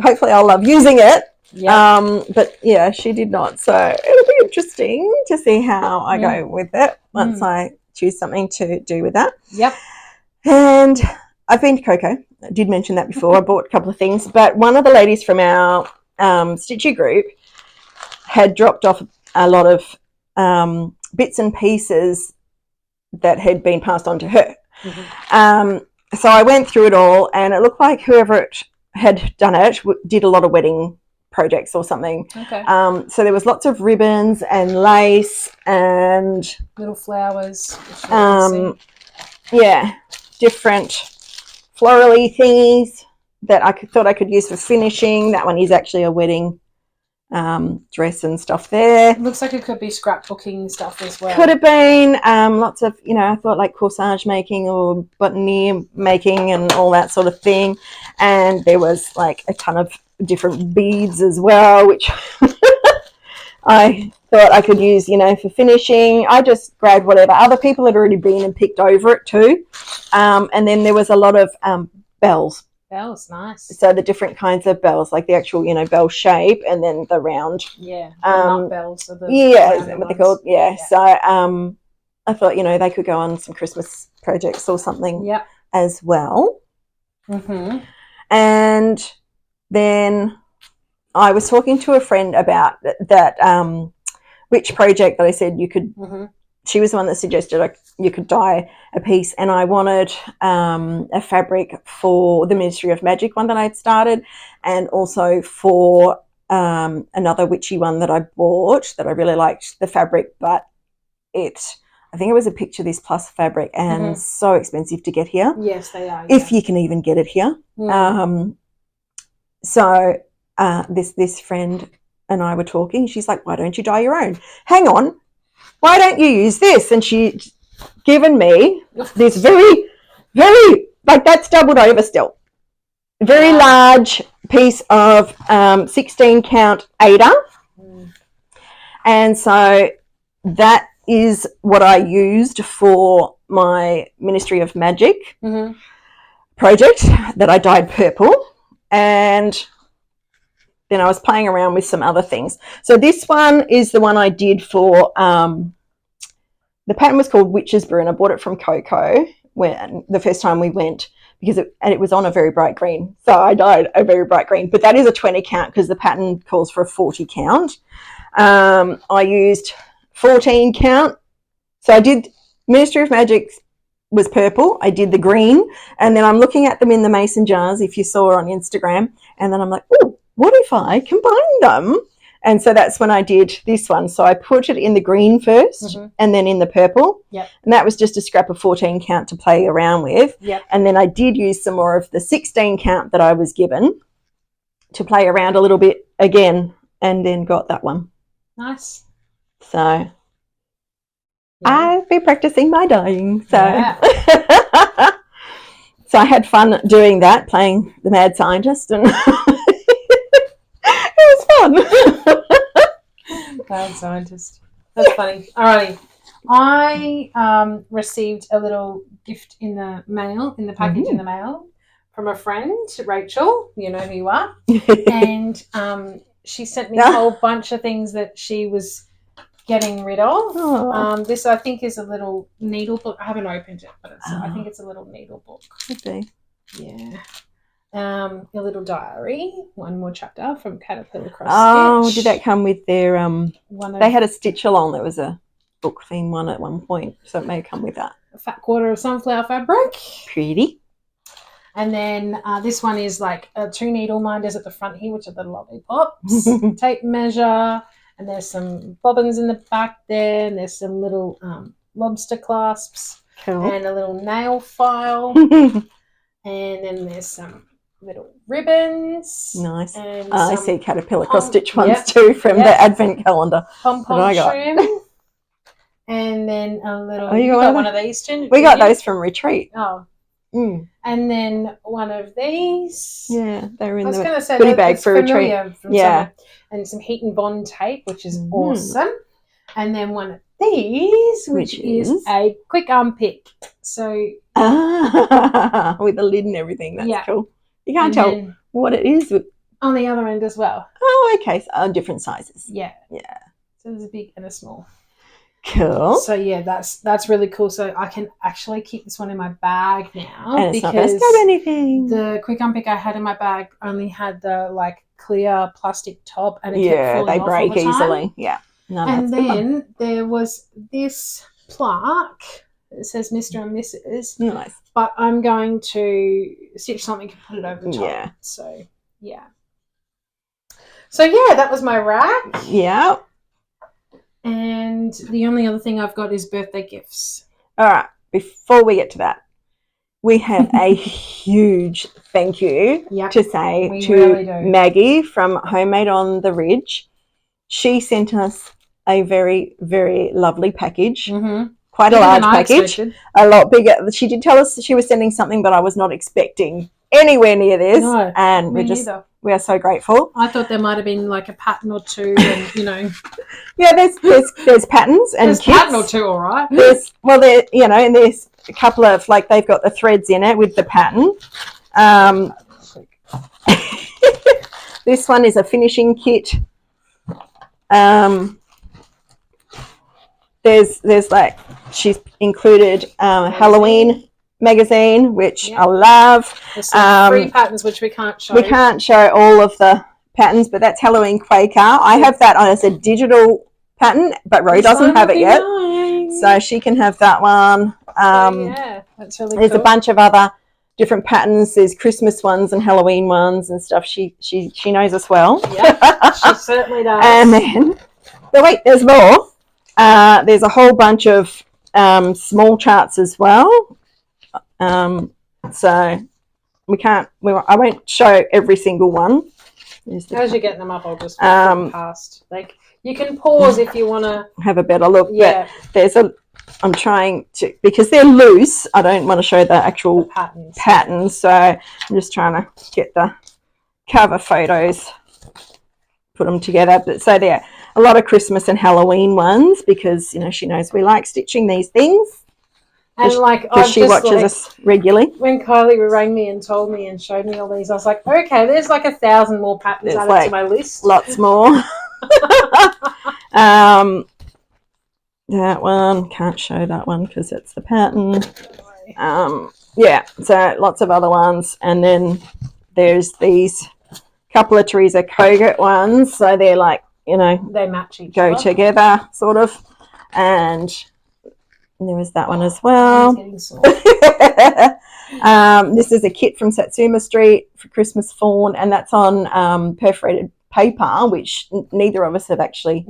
Hopefully I'll love using it. But she did not. So it'll be interesting to see how I go with it once I choose something to do with that. Yep. And I've been to Coco. I did mention that before. I bought a couple of things, but one of the ladies from our Stitchy group had dropped off a lot of bits and pieces that had been passed on to her. So I went through it all, and it looked like whoever had done it did a lot of wedding projects or something. Okay. So there was lots of ribbons and lace and little flowers. yeah, different florally thingies that I thought I could use for finishing. That one is actually a wedding dress and stuff there. It looks like it could be scrapbooking stuff as well. Could have been lots of, I thought like corsage making or boutonniere making and all that sort of thing. And there was like a ton of different beads as well, which I thought I could use, for finishing. I just grabbed whatever. Other people had already been and picked over it too. And then there was a lot of bells. Bells, nice. So the different kinds of bells, like the actual, bell shape, and then the round. Yeah, nut bells are the is that what they're called? Yeah. So I thought, they could go on some Christmas projects or something as well. Mm-hmm. And then I was talking to a friend about that which project that I said you could. Mm-hmm. She was the one that suggested you could dye a piece, and I wanted a fabric for the Ministry of Magic one that I had started, and also for another witchy one that I bought that I really liked the fabric, but I think it was a Picture This Plus fabric, and so expensive to get here. Yes, they are. If you can even get it here. So this friend and I were talking. She's like, "Why don't you dye your own? Hang on. Why don't you use this?" And she'd given me this very, very, like that's doubled over still, very large piece of 16 count Ada. And so that is what I used for my Ministry of Magic project that I dyed purple. And then I was playing around with some other things. So this one is the one I did for, the pattern was called Witch's Brew, and I bought it from Coco when the first time we went, because it was on a very bright green. So I dyed a very bright green, but that is a 20 count because the pattern calls for a 40 count. I used 14 count. So I did Ministry of Magic was purple. I did the green, and then I'm looking at them in the mason jars, if you saw on Instagram, and then I'm like, oh, what if I combine them? And so that's when I did this one. So I put it in the green first and then in the purple. Yep. And that was just a scrap of 14 count to play around with. Yep. And then I did use some more of the 16 count that I was given to play around a little bit again, and then got that one. Nice. So I've been practicing my dyeing. So so I had fun doing that, playing the mad scientist, and it was fun. Mad scientist. That's funny. Alrighty. I received a little gift in the mail, in the package in the mail, from a friend, Rachel. You know who you are. And she sent me a whole bunch of things that she was getting rid of. This, I think, is a little needle book. I haven't opened it, but I think it's a little needle book. Could be. Yeah. A little diary, one more chapter from Caterpillar Cross Stitch. Did that come with their they had a stitch along that was a book theme one at one point, so it may come with that. A fat quarter of sunflower fabric. Pretty. And then this one is like 2 needle minders at the front here, which are the lollipops. Tape measure, and there's some bobbins in the back there, and there's some little lobster clasps, and a little nail file. And then there's some little ribbons. Nice. And I see Caterpillar Cross Stitch ones too from the advent calendar. Pom-pom trim. And then a little... you got one of these, Jen? We got those from Retreat. Oh. And then one of these. Yeah, they're in the goodie bag for Retreat. And some heat and bond tape, which is awesome. And then one of these, which is a quick unpick. So... with the lid and everything. That's cool. You can't tell what it is. On the other end as well. Oh, okay. So, different sizes. Yeah. Yeah. So there's a big and a small. Cool. So yeah, that's really cool. So I can actually keep this one in my bag now, and it's not going to scrub anything. The quick unpick I had in my bag only had the like clear plastic top, and it kept falling off break all the time. easily. Yeah. No, and then there was this plaque. It says Mr. and Mrs. Nice. But I'm going to stitch something and put it over the top. Yeah. So yeah. So yeah, that was my rack. Yeah. And the only other thing I've got is birthday gifts. All right. Before we get to that, we have a huge thank you to say to really Maggie from Homemade on the Ridge. She sent us a very, very lovely package. Mm-hmm. Quite a large package. A lot bigger. She did tell us she was sending something, but I was not expecting anywhere near this. No, and we are so grateful. I thought there might have been like a pattern or two, and Yeah, there's patterns and there's kits. Pattern or two, all right. And there's a couple of they've got the threads in it with the pattern. This one is a finishing kit. There's she's included Halloween magazine, which I love. There's some free patterns which we can't show. We can't show all of the patterns, but that's Halloween Quaker. I have that on as a digital pattern, but Ro doesn't have it yet, so she can have that one. That's really there's cool. A bunch of other different patterns. There's Christmas ones and Halloween ones and stuff. She knows us well. Yeah, she certainly does. And then, but wait, there's more. There's a whole bunch of small charts as well. So I won't show every single one. As you're getting them up, I'll just past. You can pause if you want to have a better look. Yeah. But I'm trying to, because they're loose, I don't want to show the actual patterns. So I'm just trying to get the cover photos, put them together. But so there, a lot of Christmas and Halloween ones, because she knows we like stitching these things. And because she watches us regularly. When Kylie rang me and told me and showed me all these, I was like, okay, there's 1,000 more patterns added to my list. Lots more. That one, can't show that one because it's the pattern. So lots of other ones. And then there's these couple of Teresa Kogut ones. So they're they match each other. Go together, sort of. And there was that one as well. This is a kit from Satsuma Street for Christmas Fawn, and that's on perforated paper, which neither of us have actually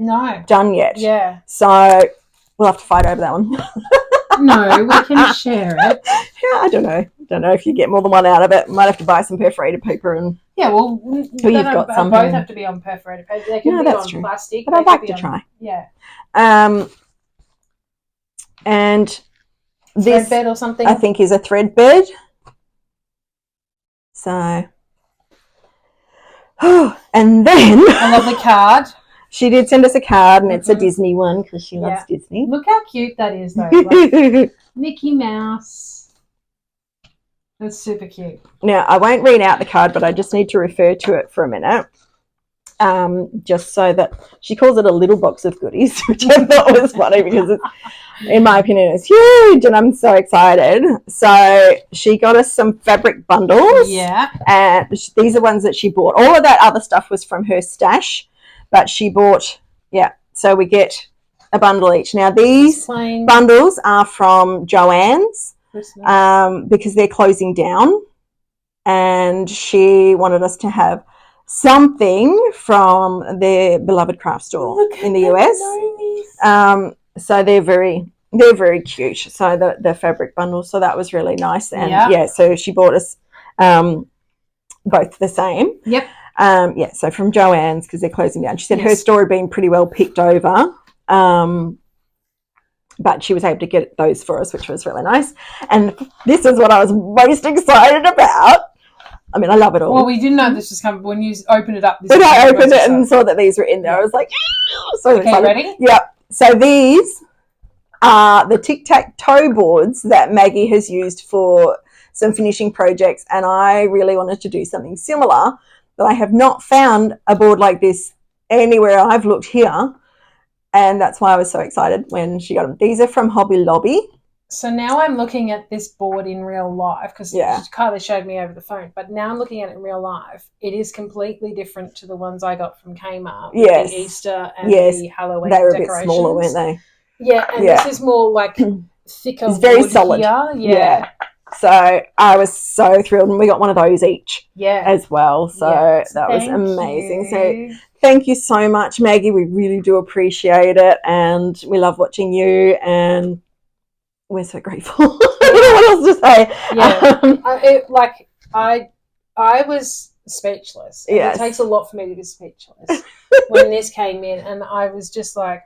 done yet. Yeah. So we'll have to fight over that one. No, we can share it. Yeah, I don't know if you get more than one out of it. Might have to buy some perforated paper and. Yeah, well, you've got some. Both have to be on perforated paper. They can be on plastic, but I'd like to try. Yeah. And this, thread bed or something, I think, is a thread bed. So, and then a lovely card. She did send us a card, and it's a Disney one because she loves Disney. Look how cute that is, though. Mickey Mouse. That's super cute. Now, I won't read out the card, but I just need to refer to it for a minute. Just so that she calls it a little box of goodies, which I thought was funny because it's, in my opinion, it's huge and I'm so excited. So she got us some fabric bundles. Yeah. And these are ones that she bought. All of that other stuff was from her stash, but she bought, so we get a bundle each. Now these bundles are from Joann's because they're closing down, and she wanted us to have something from their beloved craft store in the US. So they're very cute. So the fabric bundle. So that was really nice. And so she bought us both the same. Yep. So from Joann's, because they're closing down. She said her store had been pretty well picked over. But she was able to get those for us, which was really nice. And this is what I was most excited about. I mean, I love it all. Well, we didn't know this was coming when you opened it up. But I opened it and saw that these were in there. I was like, so excited. Ready? Yep. So these are the tic-tac-toe boards that Maggie has used for some finishing projects, and I really wanted to do something similar, but I have not found a board like this anywhere I've looked here, and that's why I was so excited when she got them. These are from Hobby Lobby. So now I'm looking at this board in real life because Kylie showed me over the phone, but now I'm looking at it in real life. It is completely different to the ones I got from Kmart. Yes. The Easter and the Halloween they were decorations. A bit smaller, weren't they? Yeah, and this is more like thicker. It's very solid. Here. Yeah. So I was so thrilled, and we got one of those each as well. So that was amazing. So thank you so much, Maggie. We really do appreciate it, and we love watching you, and we're so grateful. I don't know what else to say. I was speechless. It takes a lot for me to be speechless when this came in, and I was just like,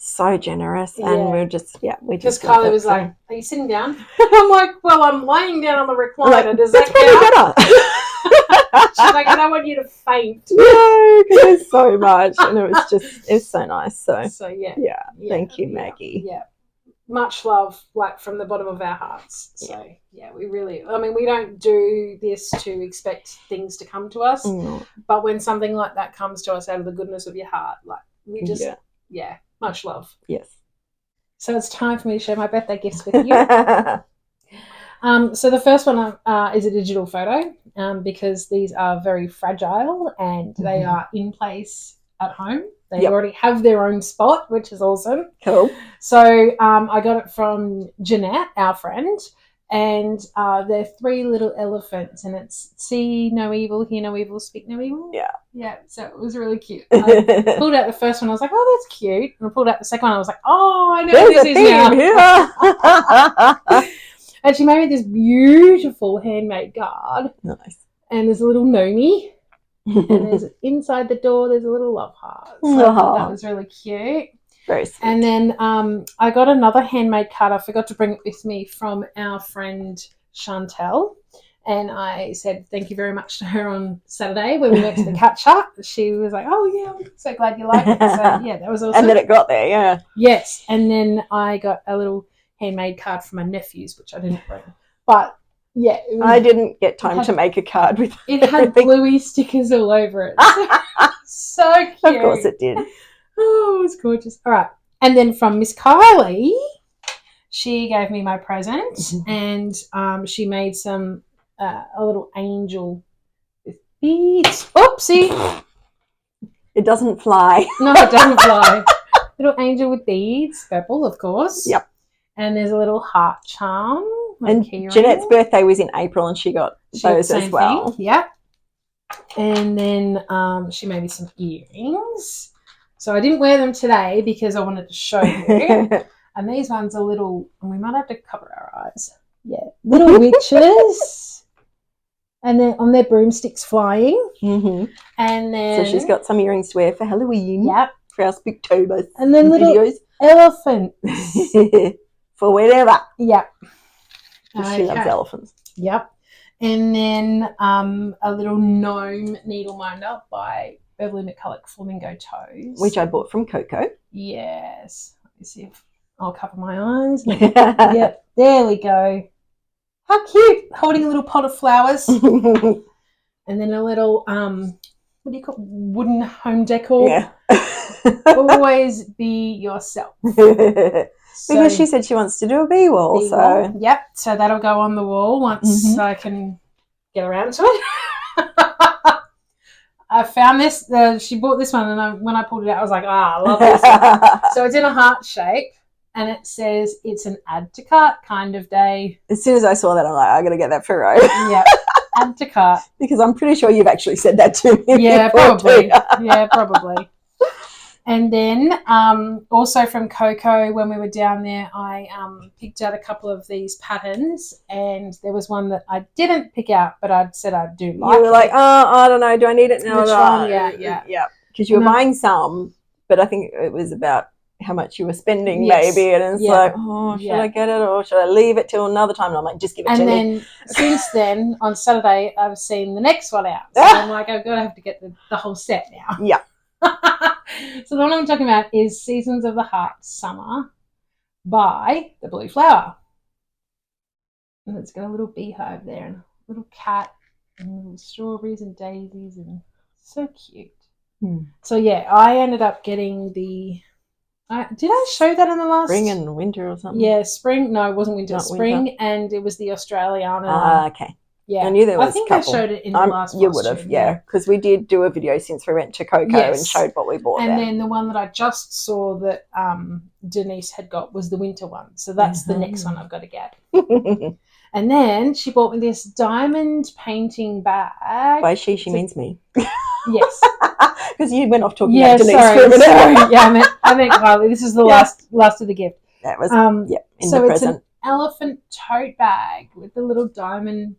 so generous, and we're just because Kylie was like, "Are you sitting down?" I'm like, "Well, I'm laying down on the recliner. Does that count?" She's like, "I don't want you to faint." No, because there's so much, and it's so nice. So thank you, Maggie. Yeah. Much love, like from the bottom of our hearts. So we really, I mean, we don't do this to expect things to come to us, but when something like that comes to us out of the goodness of your heart, like we just, much love. Yes. So it's time for me to share my birthday gifts with you. So the first one is a digital photo because these are very fragile and they are in place at home. They already have their own spot, which is awesome. Cool. So I got it from Jeanette, our friend, and they're 3 little elephants, and it's see no evil, hear no evil, speak no evil. Yeah. Yeah, so it was really cute. I pulled out the first one, I was like, oh, that's cute. And I pulled out the second one, I was like, oh, I know what this is now. And she made me this beautiful handmade card. Nice. And there's a little gnomie. And there's inside the door there's a little love heart. So I thought that was really cute. Very sweet. And then I got another handmade card. I forgot to bring it with me from our friend Chantel. And I said thank you very much to her on Saturday when we went to the catch up. She was like, oh yeah, I'm so glad you like it. So yeah, that was awesome. And then it got there, yeah. Yes. And then I got a little handmade card for my nephews, which I didn't bring. But yeah, I didn't get time to make a card with it. Had bluey stickers all over it. So cute. Of course it did. Oh, it was gorgeous. All right. And then from Miss Kylie, she gave me my present and she made some a little angel with beads. Oopsie. It doesn't fly. No, it doesn't fly. Little angel with beads, purple, of course. Yep. And there's a little heart charm. And Jeanette's birthday was in April, and she got those as well. Yeah. And then she made me some earrings. So I didn't wear them today because I wanted to show you. And these ones are little, and we might have to cover our eyes. Yeah, little witches. And then on their broomsticks flying. Mm-hmm. And then so she's got some earrings to wear for Halloween. Yep. For our Spooktober and then little videos. Elephants. For whatever. Yep. She loves elephants. Yep. And then a little gnome needle minder by Beverly McCulloch Flamingo Toes. Which I bought from Coco. Yes. Let me see if I'll cover my eyes. Yep. There we go. How cute. Holding a little pot of flowers. And then a little, what do you call it? Wooden home decor. Yeah. Always be yourself. Because she said she wants to do a bee wall. So yep, so that'll go on the wall once I can get around to it. I found this. She bought this one, and when I pulled it out, I was like, I love this one. So it's in a heart shape, and it says it's an add to cart kind of day. As soon as I saw that, I'm like, I got to get that for Ro. Yeah, add to cart. Because I'm pretty sure you've actually said that to me. Yeah, probably. Yeah, probably. And then also from Coco, when we were down there, I picked out a couple of these patterns, and there was one that I didn't pick out, but I'd said I do like. You were like, I don't know, do I need it now? Which one? Yeah. Because you were buying some, but I think it was about how much you were spending, maybe, and it's like, should I get it or should I leave it till another time? And I'm like, just give it to me. And then since then, on Saturday, I've seen the next one out, so I'm like, I've got to have to get the whole set now. Yeah. So the one I'm talking about is Seasons of the Heart Summer by The Blue Flower. And it's got a little beehive there and a little cat and little strawberries and daisies, and so cute. So yeah, I ended up getting the did I show that in the last spring and winter or something? Yeah, spring. No, it wasn't winter. Not spring winter. And it was the Australiana. Okay. Yeah, I knew there was I think a couple. I showed it in the last You would have, Flosstube, because we did do a video since we went to Coco and showed what we bought and there. then the one that I just saw that Denise had got was the winter one, so that's the next one I've got to get. And then she bought me this diamond painting bag. By she means me. Yes, because you went off talking about Denise sorry, for a minute. sorry. Yeah, I meant Kylie. This is the last of the gift. That was in so the it's present. an elephant tote bag with the little diamond,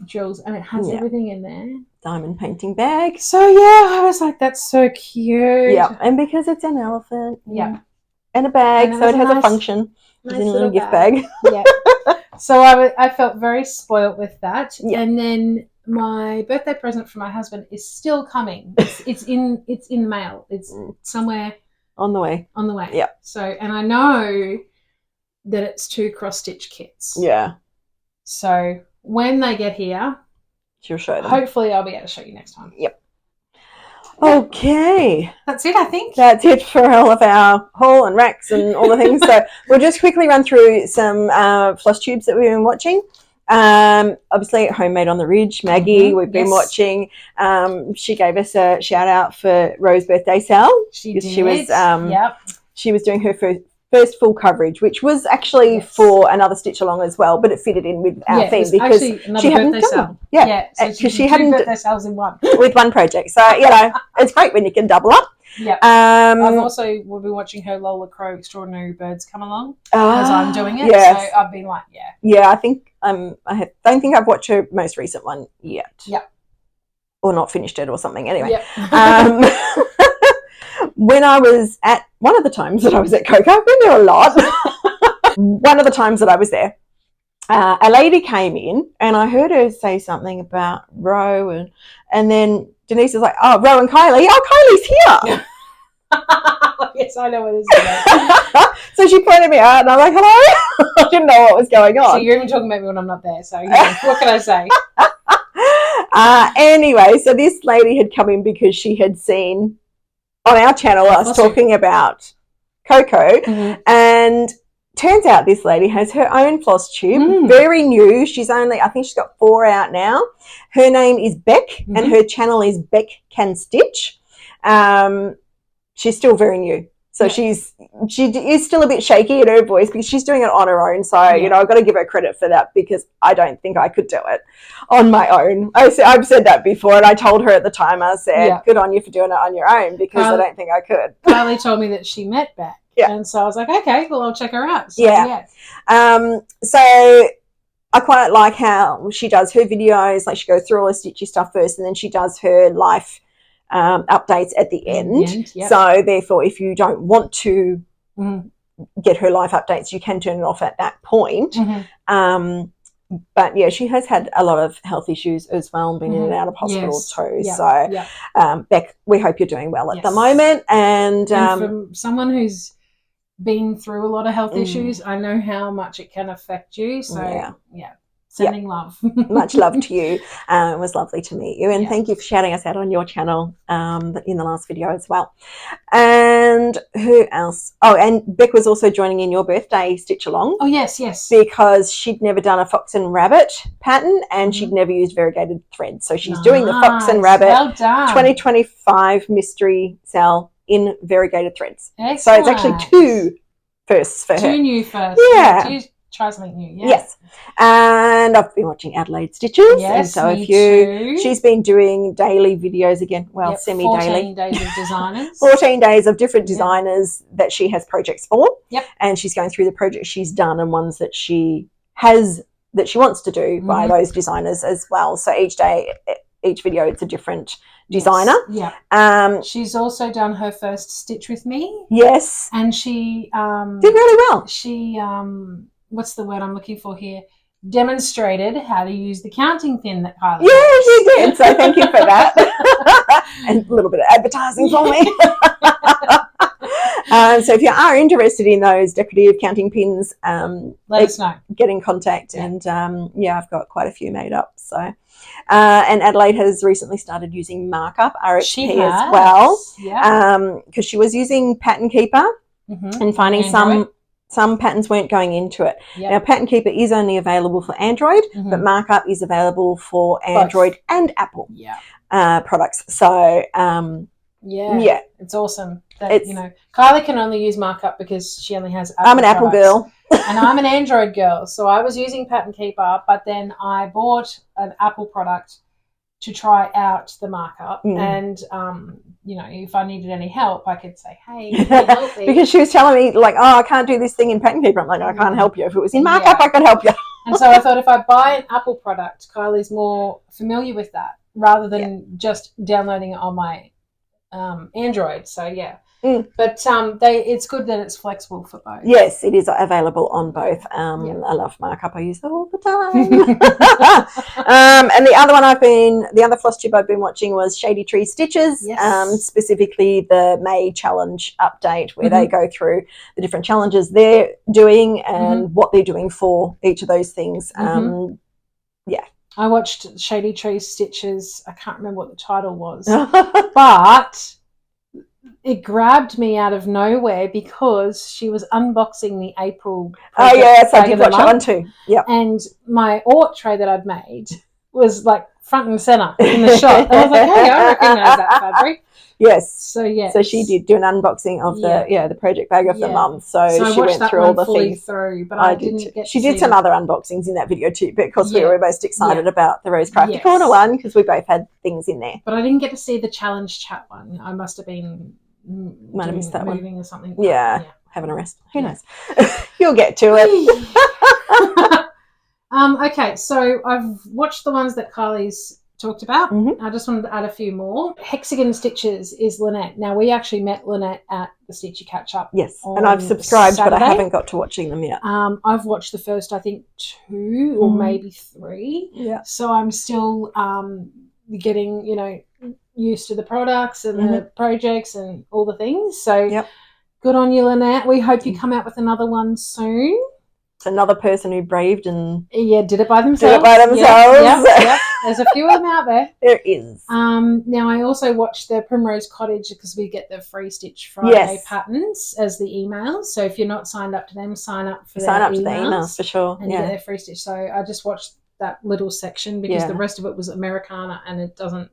drills, and it has everything in there. Diamond painting bag. So I was like, that's so cute. Yeah, and because it's an elephant. Yeah. And a bag, so it has a function. Nice it's in a little gift bag. Yeah. So I felt very spoilt with that. Yeah. And then my birthday present for my husband is still coming. It's in the mail. It's somewhere on the way. Yeah. So, and I know that it's 2 cross-stitch kits. Yeah. So when they get here, she'll show them. Hopefully I'll be able to show you next time. Yep. Okay. That's it, I think. That's it for all of our haul and RAK'S and all the things. So we'll just quickly run through some Flosstubes that we've been watching. Obviously Homemade on the Ridge, Maggie, we've been watching. She gave us a shout out for Rose's birthday sale. She did. She was doing her first full coverage, which was actually for another stitch along as well, but it fitted in with our theme because she hadn't done sale. Yeah, because she hadn't birthday sales in one with one project. So it's great when you can double up. Yeah. We'll be watching her Lola Crow Extraordinary Birds come along as I'm doing it. Yes. So I've been like, yeah. I think don't think I've watched her most recent one yet. Yeah. Or not finished it or something. Anyway. Yep. When I was at one of the times that I was at Coco, I've been there a lot. One of the times that I was there, a lady came in and I heard her say something about Ro, and then Denise was like, "Oh, Ro and Kylie. Oh, Kylie's here." Yes, I know what this is. So she pointed me out, and I'm like, "Hello." I didn't know what was going on. So you're even talking about me when I'm not there. So what can I say? Anyway, so this lady had come in because she had seen on our channel us talking about Coco, and turns out this lady has her own Flosstube, very new. I think she's got 4 out now. Her name is Beck, and her channel is Beck Can Stitch. She's still very new. So she is still a bit shaky in her voice because she's doing it on her own. So, I've got to give her credit for that because I don't think I could do it on my own. I've said that before, and I told her at the time, I said, good on you for doing it on your own because I don't think I could. Kylie told me that she met Beck. Yeah. And so I was like, okay, well, I'll check her out. So, So I quite like how she does her videos. Like she goes through all her stitchy stuff first, and then she does her life updates at the end. So therefore, if you don't want to get her life updates, you can turn it off at that point. But she has had a lot of health issues as well, and been in and out of hospital too. So Beck, we hope you're doing well at the moment. And from someone who's been through a lot of health issues, I know how much it can affect you. So sending love. Much love to you. It was lovely to meet you, and thank you for shouting us out on your channel in the last video as well. And who else? Oh, and Beck was also joining in your birthday stitch along. Oh yes, because she'd never done a fox and rabbit pattern, and she'd never used variegated thread, so she's doing the fox and rabbit 2025 mystery sale in variegated threads. Excellent. So it's actually 2 firsts for her. 2 new firsts. Try something new. Yes. And I've been watching Adelaide Stitches. Yes, and so have you. She's been doing daily videos again. Well, semi-daily. 14 days of designers. 14 days of different designers that she has projects for. Yep. And she's going through the projects she's done and ones that she has that she wants to do by those designers as well. So each video it's a different designer. Yeah. She's also done her first stitch with me. Yes. And she did really well. She what's the word I'm looking for here? Demonstrated how to use the counting pin that Kylie Yeah, she did. So thank you for that. And a little bit of advertising for me. So if you are interested in those decorative counting pins, let us know. Get in contact. And I've got quite a few made up. So and Adelaide has recently started using markup RAK'S as well. Yeah. Because she was using Pattern Keeper and finding some some patterns weren't going into it. Yep. Now, Pattern Keeper is only available for Android, but Markup is available for Android and Apple products. So, yeah, it's awesome. That, you know, Kylie can only use Markup because she only has Apple I'm an Apple girl. And I'm an Android girl. So I was using Pattern Keeper, but then I bought an Apple product to try out the Markup. And, you know, if I needed any help, I could say, hey, can you help me? Because she was telling me, like, oh, I can't do this thing in Pattern Keeper. I'm like, I can't help you. If it was in Markup, I could help you. And so I thought if I buy an Apple product, Kylie's more familiar with that rather than just downloading it on my Android. So, yeah. But it's good that it's flexible for both. Yes, it is available on both. I love Markup. I use it all the time. And the other floss tube I've been watching was Shady Tree Stitches, specifically the May challenge update where they go through the different challenges they're doing and what they're doing for each of those things. I watched Shady Tree Stitches. I can't remember what the title was, but it grabbed me out of nowhere because she was unboxing the April project. Oh, yes, I did watch that one too. Yep. And my Ort tray that I'd made was like front and centre in the shot. And I was like, hey, I recognise that fabric. Yes. So she did do an unboxing of the project bag of the mum. So she went through all the things. But I didn't get She did some other unboxings in that video too, because we were most excited about the Rose Crafty Corner one because we both had things in there. But I didn't get to see the challenge chat one. I must have been might have missed that one or something. Having a rest. Who knows? You'll get to it. Okay, so I've watched the ones that Kylie's talked about. I just wanted to add a few more. Hexagon Stitches is Lynette. Now, we actually met Lynette at the Stitchy Catch Up. Yes, and I've subscribed, but I haven't got to watching them yet. I've watched the first, I think, 2 or maybe 3. Yeah. So I'm still getting, you know, used to the products and the projects and all the things. So good on you, Lynette. We hope you come out with another one soon. It's another person who braved and did it by themselves. Yep. There's a few of them out there. There is. Now I also watched the Primrose Cottage because we get the Free Stitch Friday patterns as the emails. So if you're not signed up to them, sign up to the emails for sure. And you get their free stitch. So I just watched that little section because the rest of it was Americana and it doesn't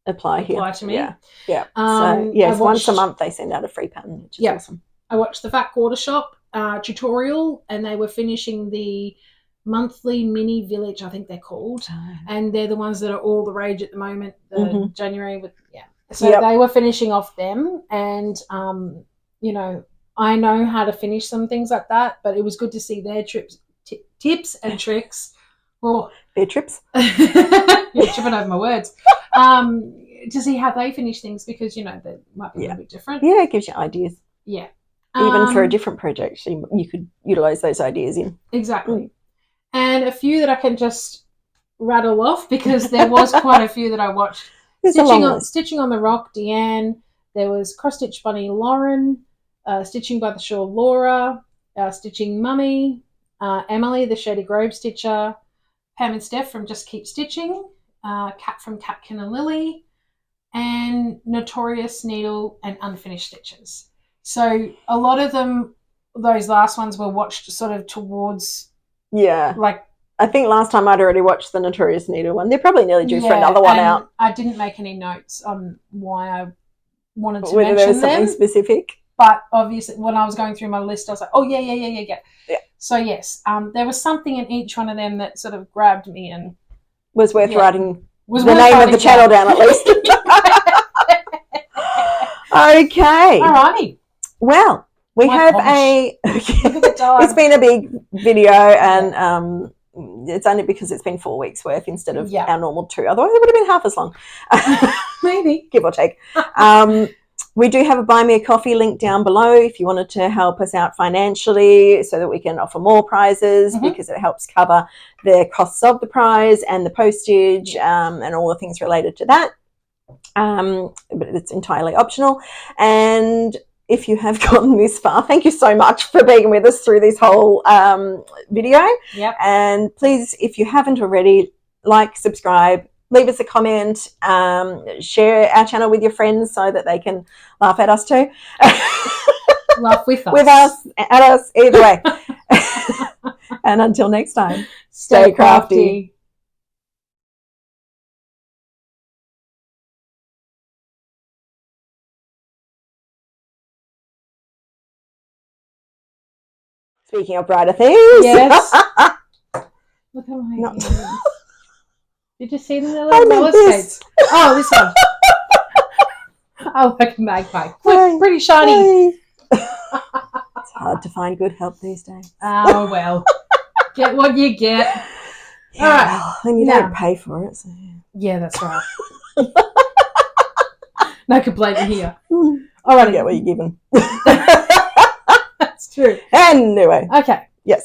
apply to me. Yeah. So yes, once a month they send out a free pattern, which is awesome. I watched the Fat Quarter Shop tutorial, and they were finishing the monthly mini village, I think they're called, and they're the ones that are all the rage at the moment. The January with so they were finishing off them, and you know, I know how to finish some things like that, but it was good to see their tips and tricks. Their trips. You're tripping over my words. To see how they finish things, because you know they might be a little bit different. Yeah, it gives you ideas. Yeah. Even for a different project, you could utilise those ideas in. Exactly. And a few that I can just rattle off because there was quite a few that I watched. Stitching on the Rock, Deanne. There was Cross Stitch Bunny, Lauren. Stitching by the Shore, Laura. Stitching Mummy. Emily, the Shady Grove Stitcher. Pam and Steph from Just Keep Stitching. Kat from Catkin and Lily. And Notorious Needle and Unfinished Stitches. So a lot of them, those last ones were watched sort of towards... Yeah. Like... I think last time I'd already watched the Notorious Needle one. They're probably nearly due for another one out. I didn't make any notes on why I wanted to Whether mention there was something specific. But obviously when I was going through my list, I was like, oh, yeah. So, yes, there was something in each one of them that sort of grabbed me and... Was worth writing the name of the channel down at least. Okay. All righty. Well, we have it's been a big video, and it's only because it's been 4 weeks worth instead of our normal 2. Otherwise, it would have been half as long. Maybe. Give or take. We do have a Buy Me a Coffee link down below if you wanted to help us out financially so that we can offer more prizes, because it helps cover the costs of the prize and the postage and all the things related to that. But it's entirely optional. And if you have gotten this far, thank you so much for being with us through this whole video. Yep. And please, if you haven't already, like, subscribe, leave us a comment, share our channel with your friends so that they can laugh at us too. Laugh with us. With us, at us, either way. And until next time, stay crafty. Speaking of brighter things. Yes. Look at my hands. Did you see them? They're little roller skates. Oh, this one. Oh, like a magpie. Pretty shiny. It's hard to find good help these days. Oh, well. Get what you get. Yeah, all right. And you don't pay for it. So. Yeah, that's right. No complaining here. All right. You get what you're given. That's true. Anyway. Okay. Yes.